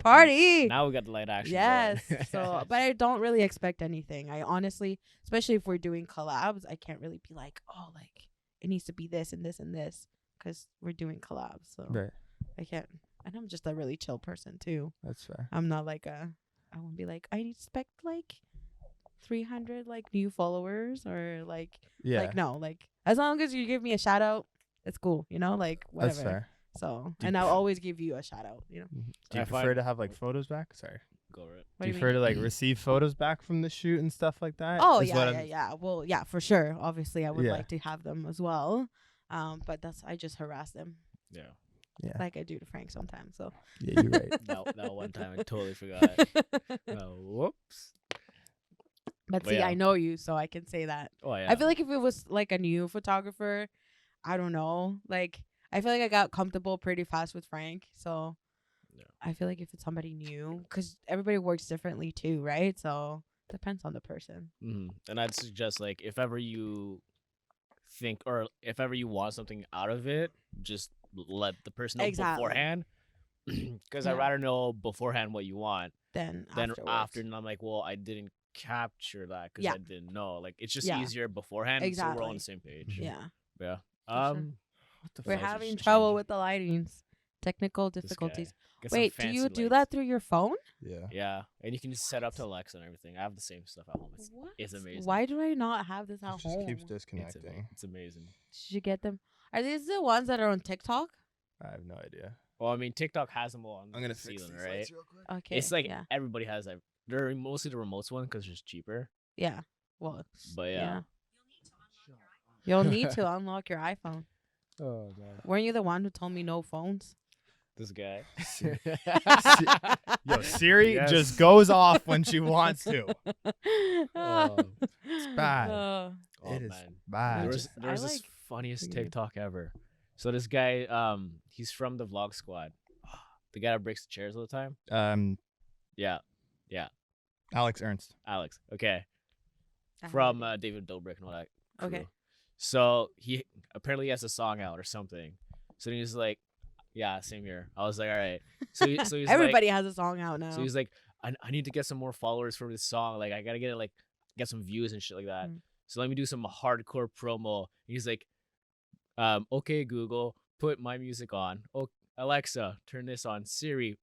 Party. Now we got the light action. Yes. So, but I don't really expect anything. I honestly, especially if we're doing collabs, I can't really be like, oh, like, it needs to be this and this and this because we're doing collabs. So Right. I can't. And I'm just a really chill person too. That's fair. I'm not like I won't be like, I expect like 300 like new followers or like, Yeah. like no, like as long as you give me a shout out, it's cool, you know, like whatever. That's fair. So, Do you- and I'll always give you a shout out, you know. Do you I prefer find- to have like photos back? Sorry. Go right. What Do you mean? prefer to like receive photos back from the shoot and stuff like that? Oh Is what yeah, I'm- yeah. Well, yeah, for sure. Obviously, I would Yeah. like to have them as well. But I just harass them Yeah. Yeah. like I do to Frank sometimes. So Yeah, you're right. That one time I totally forgot. Whoops. But But see, yeah. I know you, so I can say that. Oh yeah. I feel like if it was like a new photographer, I don't know. Like I feel like I got comfortable pretty fast with Frank. So Yeah. I feel like if it's somebody new, because everybody works differently too, right? So depends on the person. And I'd suggest like if ever you think or if ever you want something out of it, just let the person know Exactly. beforehand. Because Yeah. I'd rather know beforehand what you want Then than afterwards. after, and I'm like, well, I didn't capture that because Yeah. I didn't know. Like it's just Yeah. easier beforehand, so we're all on Exactly. the same page. Yeah. Yeah. sure. What the We're Life is having just trouble changing. with the lightings. Technical This guy. difficulties. Get some Wait, do fancy you do lights. that through your phone? Yeah. Yeah, and you can just set up to Alexa and everything. I have the same stuff at home. It's amazing. Why do I not have this at It just home? keeps It's, disconnecting. it's amazing. Should you get them? Are these the ones that are on TikTok? I have no idea. Well, I mean, TikTok has them all on I'm gonna the fix ceiling, these right? lights real quick. Okay. It's like yeah. everybody has that. They're mostly the remotes one because it's cheaper. Yeah. Well, But yeah. You'll need to unlock your iPhone. Oh man, Weren't you the one who told me no phones? this guy. Yo, Siri Yes. just goes off when she wants to. Oh, It's bad. Oh, oh It is man, bad. Just- there's I this like funniest figuring it. TikTok ever. So this guy, he's from the Vlog Squad. The guy that breaks the chairs all the time. Yeah, Alex Ernst. Alex. Okay, I from have David Dobrik and all that. Okay. crew. So he apparently has a song out or something. So he's like, yeah, same here. I was like, all right. So he's like, Everybody has a song out now. so he's like, I need to get some more followers for this song. Like I gotta get it, like get some views and shit like that. Mm. So let me do some hardcore promo. He's like, okay, Google, put my music on. Oh, Alexa, turn this on. Siri,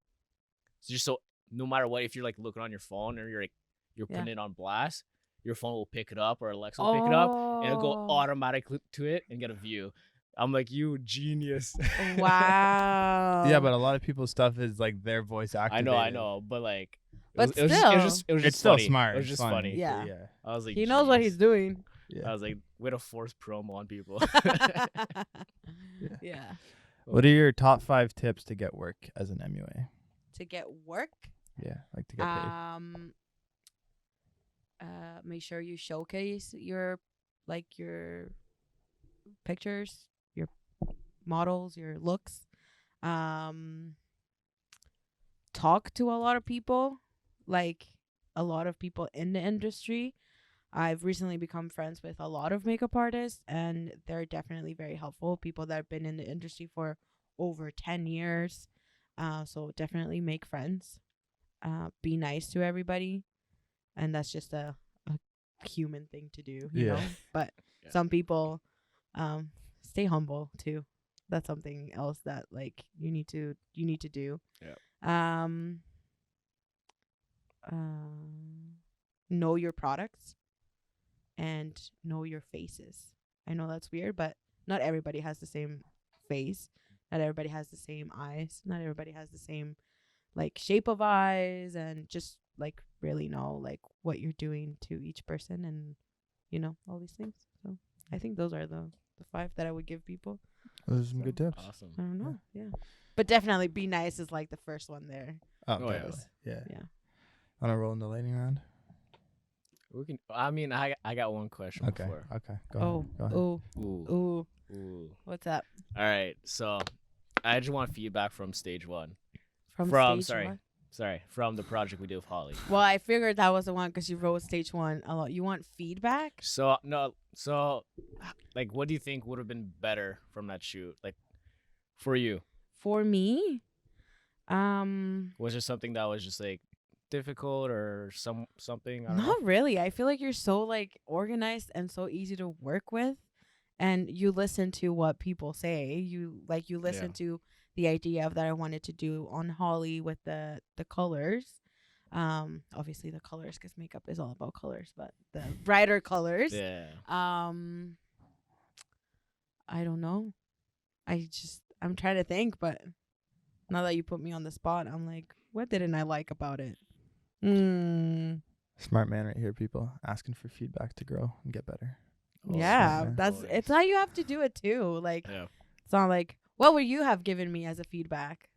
just so no matter what, if you're like looking on your phone or you're Yeah. putting it on blast, your phone will pick it up or Alexa will pick it up and it'll go Oh. automatically to it and get a view. I'm like, you genius. Wow. Yeah, but a lot of people's stuff is like their voice I activated. know, but like, But it was just It's still funny. smart. It was It's just funny. funny. Yeah. Yeah. I was like, he knows what "Genius." he's doing. Yeah. I was like, way to force promo on people. Yeah. What are your top 5 tips to get work as an MUA? To get work, Yeah, like to get paid. make sure you showcase your pictures, your models, your looks. Talk to a lot of people, like a lot of people in the industry. I've recently become friends with a lot of makeup artists, and they're definitely very helpful. People that have been in the industry for over 10 years. So definitely make friends. Be nice to everybody. And that's just a human thing to do, you Yeah. know? But Yeah. some people stay humble too. That's something else that like you need to do. Yeah. Know your products and know your faces. I know that's weird, but not everybody has the same face. Not everybody has the same eyes. Not everybody has the same like shape of eyes, and just like really know like what you're doing to each person, and you know all these things. So I think those are the 5 that I would give people. Those are some good tips. Awesome. I don't know. Yeah. But definitely be nice is like the first one there. Oh, Oh, yeah. definitely. Yeah. Yeah. Want to roll in the lightning round? We can. I mean, I got one question Okay. before. Okay. Go Oh, ahead. Go ahead. oh, Ooh. oh. Ooh. What's up? All right. So, I just want feedback from stage 1. From stage sorry, 1? sorry, from the project we did with Holly. Well, I figured that was the one because you wrote stage 1 a lot. You want feedback? So no, so like, what do you think would have been better from that shoot? Like, for you, For me? was there something that was just like difficult or something? I don't know. Not really. I feel like you're so like organized and so easy to work with. and you listen to what people say. You listen Yeah. to the idea of that I wanted to do on Holly with the colors. Obviously the colors, because makeup is all about colors, but the brighter colors. Yeah. I don't know. I'm trying to think, but now that you put me on the spot, I'm like, what didn't I like about it? Smart man right here, people. Asking for feedback to grow and get better. Yeah, smart man. that's Always. it's how you have to do it too. Like, Yeah. it's not like, what would you have given me as a feedback?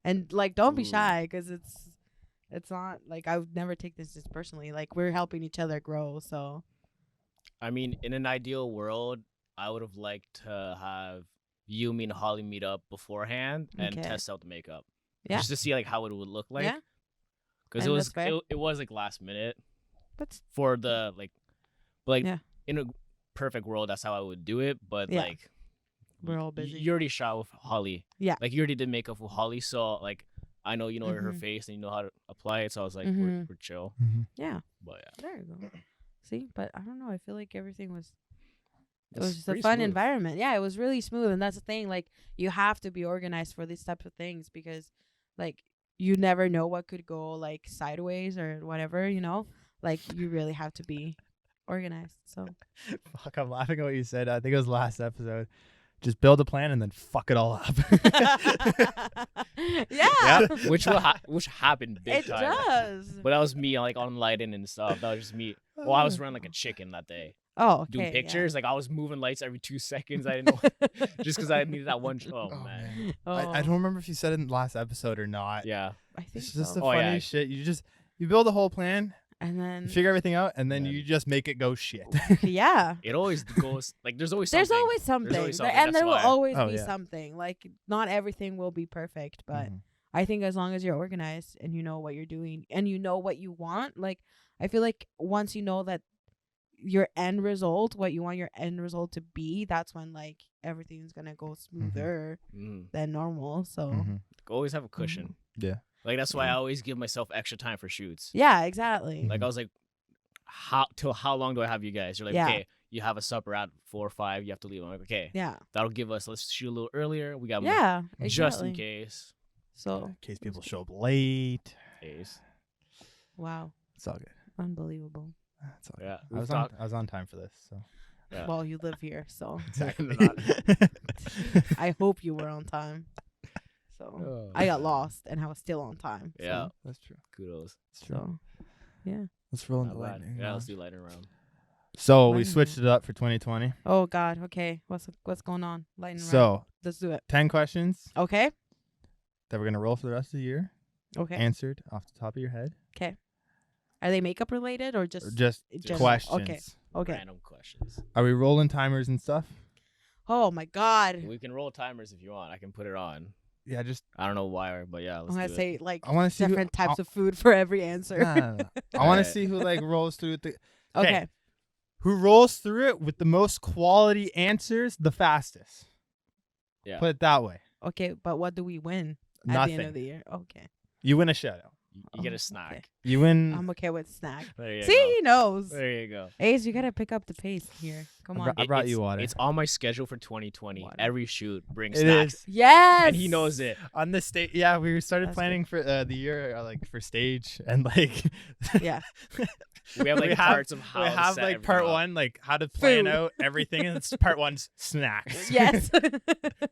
And like, don't be Ooh. shy, because it's not like I would never take this just personally. Like, we're helping each other grow. So I mean, in an ideal world, I would have liked to have you, me, and Holly meet up beforehand and Okay. test out the makeup. Yeah. Just to see like how it would look like. Yeah. Because And it that's was fair. it was like last minute but for the like Yeah. in a perfect world that's how I would do it. But Yeah. like we're all busy. you already shot with Holly. Yeah. Like you already did makeup with Holly, so like I know you know her Mhm. face and you know how to apply it. So I was like, Mhm. we're chill. Yeah. But yeah. There you go. See, but I don't know. I feel like everything was. It It's was just a pretty fun smooth. environment. Yeah, it was really smooth, and that's the thing. Like, you have to be organized for these types of things, because, like, you never know what could go like sideways or whatever. You know, like, you really have to be organized. So Fuck, I'm laughing at what you said. I think it was last episode. Just build a plan and then fuck it all up. yeah, Which which happened big it time. does. But that was me like on lighting and stuff. That was just me. Well, I was running like a chicken that day. Oh, okay. Doing pictures. Like I was moving lights every 2 seconds. I didn't know Yeah. just because I needed that one. Oh, Oh, man. Oh, I don't remember if you said it in the last episode or not. Yeah. I think It's just so. the Oh, yeah. funniest shit. You build a whole plan, And you then figure everything out, and then And you just make it go shit. yeah. It always goes like there's always something. There's always something. always something, And that's there will why. always Oh, be yeah. something. Like, not everything will be perfect, but Mhm. I think as long as you're organized and you know what you're doing and you know what you want, like, I feel like once you know that your end result, what you want your end result to be, that's when like everything's gonna go smoother than normal. So Mhm. Always have a cushion. Yeah. Like that's why I Yeah. always give myself extra time for shoots. yeah, exactly. Like I was like, how long do I have you guys? You're like, Yeah. okay, you have a supper at 4 or 5. You have to leave. I'm like, okay, Yeah. that'll give us. Let's shoot a little earlier. We got Yeah. just in Exactly. case. So In case people show up late. Case. wow. It's all good. Unbelievable. It's all good. Yeah, I was on time for this, so Yeah. Well, you live here, so exactly. I hope you were on time. So I got lost and I was still on time. So, Yeah, That's true. kudos. That's true. So yeah. Let's roll Not into bad. lightning. Yeah, round. let's do lightning round. So we Lightning switched it up for 2020. Oh God. Okay. What's going on? Lightning round. So Let's do it. 10 questions Okay. that we're gonna roll for the rest of the year, Okay. answered off the top of your head. Are they makeup related or Or just just general? questions. Okay. Okay. Random questions. Are we rolling timers and stuff? Oh my God. We can roll timers if you want. I can put it on. Yeah, just I don't know why, but yeah, I'm let's gonna do it. say like I want to see different who, types of food for every answer. No. I want Alright. to see who like rolls through the Okay. who rolls through it with the most quality answers the fastest. Yeah. Put it that way. Okay. But what do we win at Nothing. the end of the year? Okay. You win a shutout. You get Oh, a snack. okay. You win. I'm okay with snack. There you See, go. he knows. There you go. Ace, you gotta pick up the pace here. Come on. I brought It's- you water. It's on my schedule for 2020. Water. Every shoot brings It snacks. is. Yes. And he knows it. On the stage, yeah, we started That's planning for the year, like for stage, and like Yeah. We have like parts of how we to have set like everything part up. 1, like how to plan Food. out everything, and it's part 1's snacks. Yes.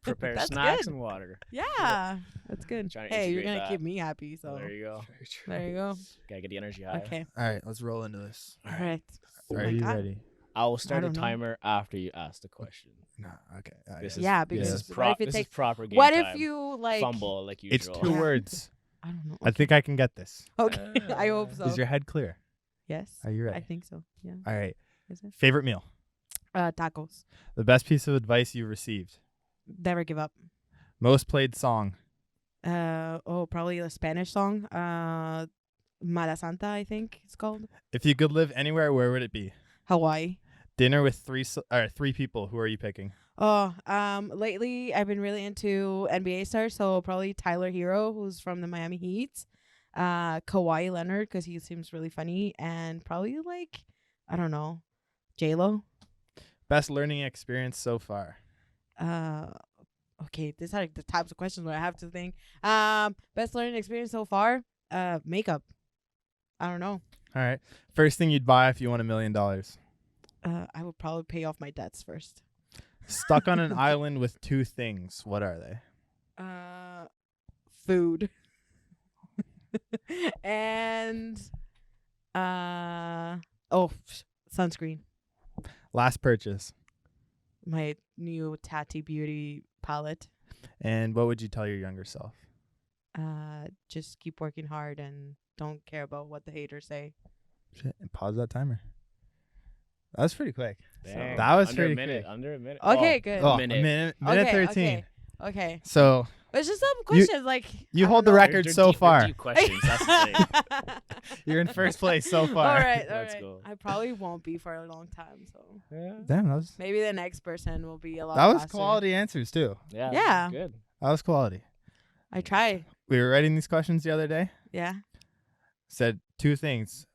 Prepare That's snacks good. and water. Yeah. That's good. Trying to Hey, you're integrate gonna that. keep me happy. So There you go. there you go. Gotta get the energy high. Okay. All right, let's roll into this. All right. Oh Are my you God. ready? I will start a don't know. timer after you ask the question. No. Okay. This is Yeah, this because is, what if it this takes- is proper game What time. if you like? fumble like It's usual? 2 Yeah. words. I don't know. I think I can get this. Okay. I hope so. Is your head clear? Yes. Are you I ready? think so. Yeah. All right. Is it? Favorite meal. Tacos. The best piece of advice you received. Never give up. Most played song. Probably a Spanish song. Mala Santa, I think it's called. If you could live anywhere, where would it be? Hawaii. Dinner with 3 people. Who are you picking? Lately I've been really into NBA stars, so probably Tyler Hero, who's from the Miami Heat. Kawhi Leonard, because he seems really funny, and probably like, I don't know, J-Lo. Best learning experience so far. Okay, these are the types of questions where I have to think. Best learning experience so far. Makeup. I don't know. All right. First thing you'd buy if you won $1 million. I would probably pay off my debts first. Stuck on an island with 2 things. What are they? Food. And sunscreen. Last purchase. My new Tati Beauty palette. And what would you tell your younger self? Just keep working hard and don't care about what the haters say. Shit, and pause that timer. That was pretty quick. Dang. That was Under pretty a minute. quick. Under a minute. Okay, good. Oh, minute. minute Okay, 13. Okay. So It's just some questions like you I hold don't the know. record They're so deep- they're far. deep questions. That's the thing. You're in first place so far. All right. Let's go. I probably won't be for a long time, so Yeah. Damn, that was maybe the next person will be a lot. that was faster. quality answers too. Yeah. Yeah. Good. That was quality. I try. We were writing these questions the other day. Yeah. Said 2 things.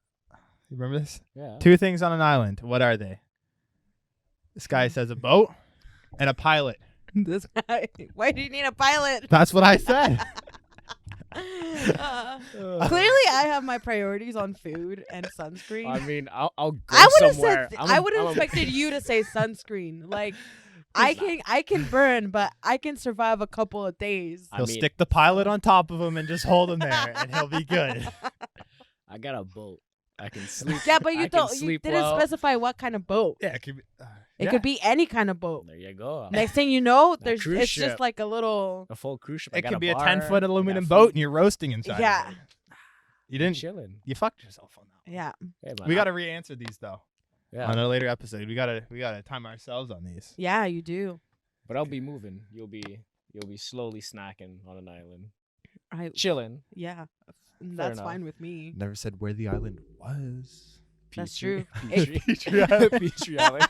You remember this? Yeah. 2 things on an island. What are they? This guy says a boat and a pilot. This guy. Why do you need a pilot? That's what I said. Clearly, I have my priorities on food and sunscreen. I mean, I'll go I would have somewhere. said I would have expected you to say sunscreen. Like I can burn, but I can survive a couple of days. I He'll mean- stick the pilot on top of him and just hold him there, and he'll be good. I got a boat. I can sleep. Yeah, but I you can don't. You sleep didn't well. specify what kind of boat. Yeah, it could be. It could be any kind of boat. There you go. Next thing you know, That cruise it's ship. just like a little. A full cruise ship. I It got could be a bar, 10-foot I got aluminum food. boat, and you're roasting inside. Yeah. Of it. You didn't. Chilling. You fucked yourself on that. Yeah. Hey, man, We got to re-answer these though Yeah. on a later episode. We gotta time ourselves on these. Yeah, you do. But I'll be moving. You'll be slowly snacking on an island, I chilling. yeah. That's enough. fine with me. Never said where the island was. That's Petrie- true. Petrie- Petrie Island. Petrie Island.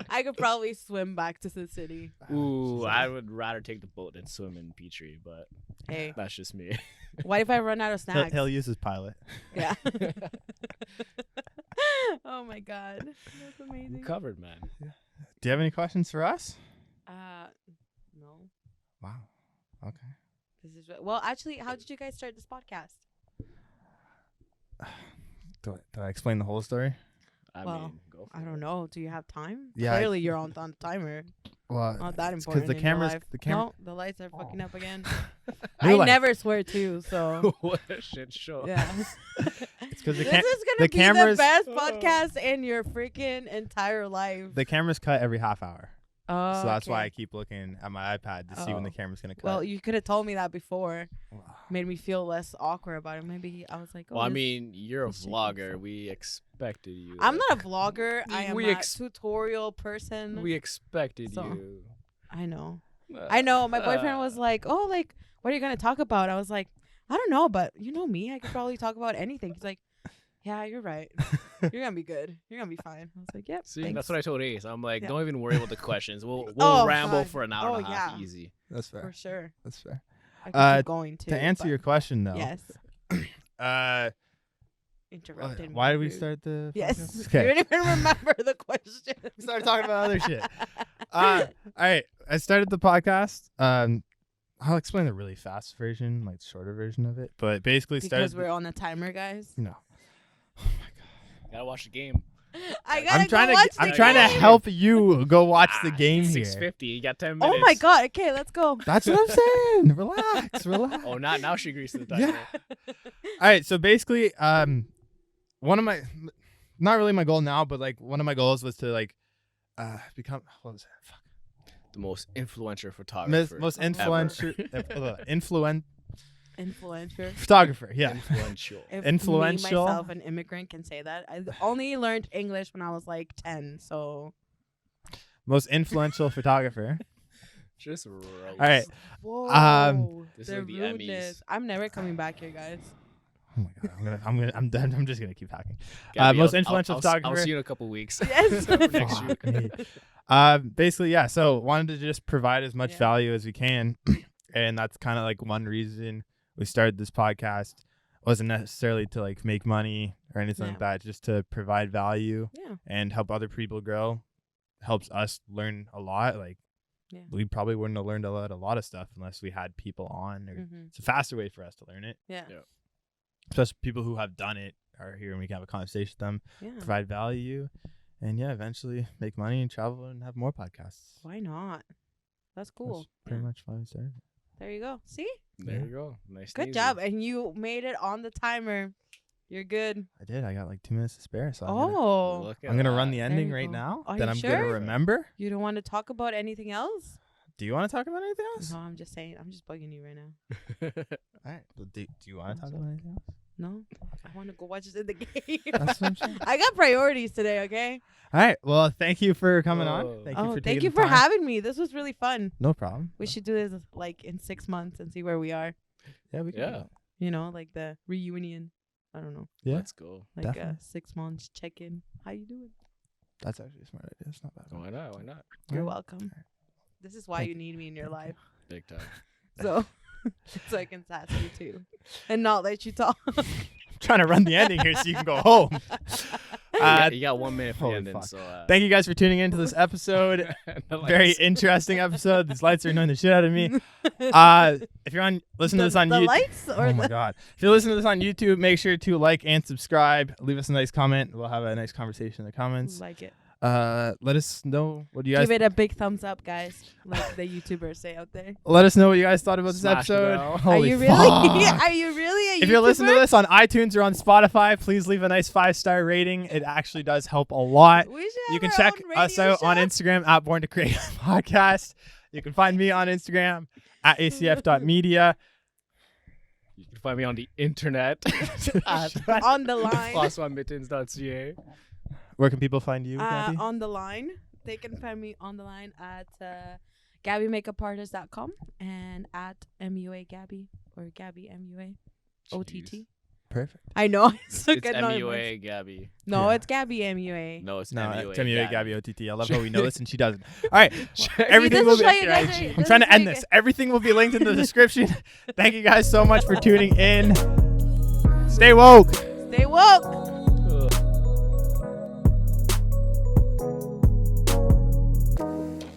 I could probably swim back to the city. Ooh, I would rather take the boat than swim in Petrie, but Hey, that's just me. what if I run out of He'll, snacks? he'll use his pilot. Yeah. Oh my god, that's amazing. You covered, man. Do you have any questions for us? No. Wow. Okay. This is well. Actually, how did you guys start this podcast? Do I explain the whole story? I Well, mean, go for I it. don't know. Do you have time? Yeah, Clearly, you're on the timer. Well, Not that it's important. the in cameras. Your life. The camera. No, the lights are fucking up again. New I light. never swear too. So What a shit show. yeah. It's because This is gonna the be cameras- the best podcast in your freaking entire life. the cameras cut every half hour, Oh, so that's why I okay. keep looking at my iPad to see when the Oh. camera's gonna cut. Well, you could have told me that before. Wow. Made me feel less awkward about it. Maybe I was like, oh, Well, I this- mean, you're a this shit goes vlogger. up. We expected you. I'm not a vlogger. I am We a tutorial person. We expected So- you. I know. I know. My boyfriend was like, "Oh, like, what are you gonna talk about?" I was like, "I don't know, but you know me. I could probably talk about anything." He's like, "Yeah, you're right. You're gonna be good. You're gonna be fine." I was like, "Yep." See, thanks. that's what I told Ace. I'm like, Yeah. don't even worry about the questions. We'll Oh, ramble God. for an hour and a Oh, half, yeah. easy. That's fair. for sure. That's fair. I could keep going too. To answer but your question, though. yes, interrupted. Why me, did we rude. start the? Yes, podcast? you Okay. didn't even remember the question. We started talking about other shit. All right. I started the podcast. I'll explain the really fast version, like shorter version of it. But basically, Because started. we're on the timer, guys. No. Gotta watch the game. I gotta I'm trying go to. watch the I'm trying to game. help you go watch the game here. 6:50. You got 10 minutes. Oh my god. Okay, let's go. That's what I'm saying. Relax. Relax. Oh, now she agrees to the Yeah. timer. All right. So basically, one of my, not really my goal now, but like one of my goals was to like, become. What was it? Fuck. The most influential photographer. Most ever. influential. Influencer. Photographer. Yeah. Influential. If Influential. Me, myself, an immigrant, can say that. I only learned English when I was like 10, so. Most influential photographer. Just roast. All right. Whoa. This is the like the rudeness. Emmys. I'm never coming back here, guys. Oh my god. I'm done. I'm just gonna keep hacking. Gabby, most I'll- influential I'll photographer. see you in a couple weeks. Yes. Next Fuck week. me. Basically, yeah. So wanted to just provide as much Yeah. value as we can, and that's kind of like one reason we started this podcast. Wasn't necessarily to like make money or anything like Yeah. that, just to provide value Yeah. and help other people grow. helps us learn a lot. Like Yeah. we probably wouldn't have learned a lot of stuff unless we had people on. Or it's a faster way for us to learn it. Yeah. Especially people who have done it are here, and we can have a conversation with them, Yeah. provide value, and eventually make money and travel and have more podcasts. Why not? That's cool. That's pretty much why we started. There you go. See? There you go. Nice. Good and job. easy. And you made it on the timer. You're good. I did. I got like 2 minutes to spare, so Oh. Look at I'm gonna run that. the ending you right go. now. Are Then you I'm sure? gonna remember. You don't want to talk about anything else? Do you want to talk about anything else? No, I'm just saying. I'm just bugging you right now. All right. Well, do you want to talk Also- about anything else? No? I want to go watch this in the game. That's what I'm saying. I got priorities today, okay? All right. Well, thank you for coming on. Oh. Thank you for Thank taking you the for time. having me. This was really fun. No problem. We should do this like in 6 months and see where we are. Yeah, we can. Yeah. You know, like the reunion. I don't know. Yeah. Let's go. Like Definitely. 6 months check in. How you doing? That's actually a smart idea. It's not bad. Why not? Why not? You're Yeah. welcome. This is why Thank you need me in your life. Big time. So I can sass you too. And not let you talk. I'm trying to run the ending here so you can go home. You got 1 minute for the holy ending. fuck. So Thank you guys for tuning into this episode. Very interesting episode. These lights are annoying the shit out of me. If you're on listening to this on the YouTube, lights or oh my god! If you're listening to this on YouTube, make sure to like and subscribe. Leave us a nice comment. We'll have a nice conversation in the comments. like it. Let us know what you guys. Give it a big thumbs up, guys. Like the YouTubers say out there. Let us know what you guys thought about this Smash the episode. bell. Holy Are you really? fuck. Are you really a If you're listening to YouTuber? this on iTunes or on Spotify, please leave a nice 5-star rating. It actually does help a lot. We should You have can our check own us radio out on show. Instagram at Born to Create Podcast. You can find me on Instagram at acf.media. You can find me on the internet at On the line. flossonmittens.ca. Where can people find you, Gabby? On the line. They can find me on the line at GabbyMakeupArtist.com and at MUA Gabby or Gabby MUA OTT. Perfect. I know. I suck It's at knowing MUA Gabby. No, Yeah. it's Gabby MUA. No, it's No, MUA. it's MUA Gabby Gabby. OTT. I love how we know this and she doesn't. All right. See, Everything this will is be. why you guys IG. are- I'm this trying is to why end you this. Everything will be linked in the description. Thank you guys so much for tuning in. Stay woke. guys- Stay woke.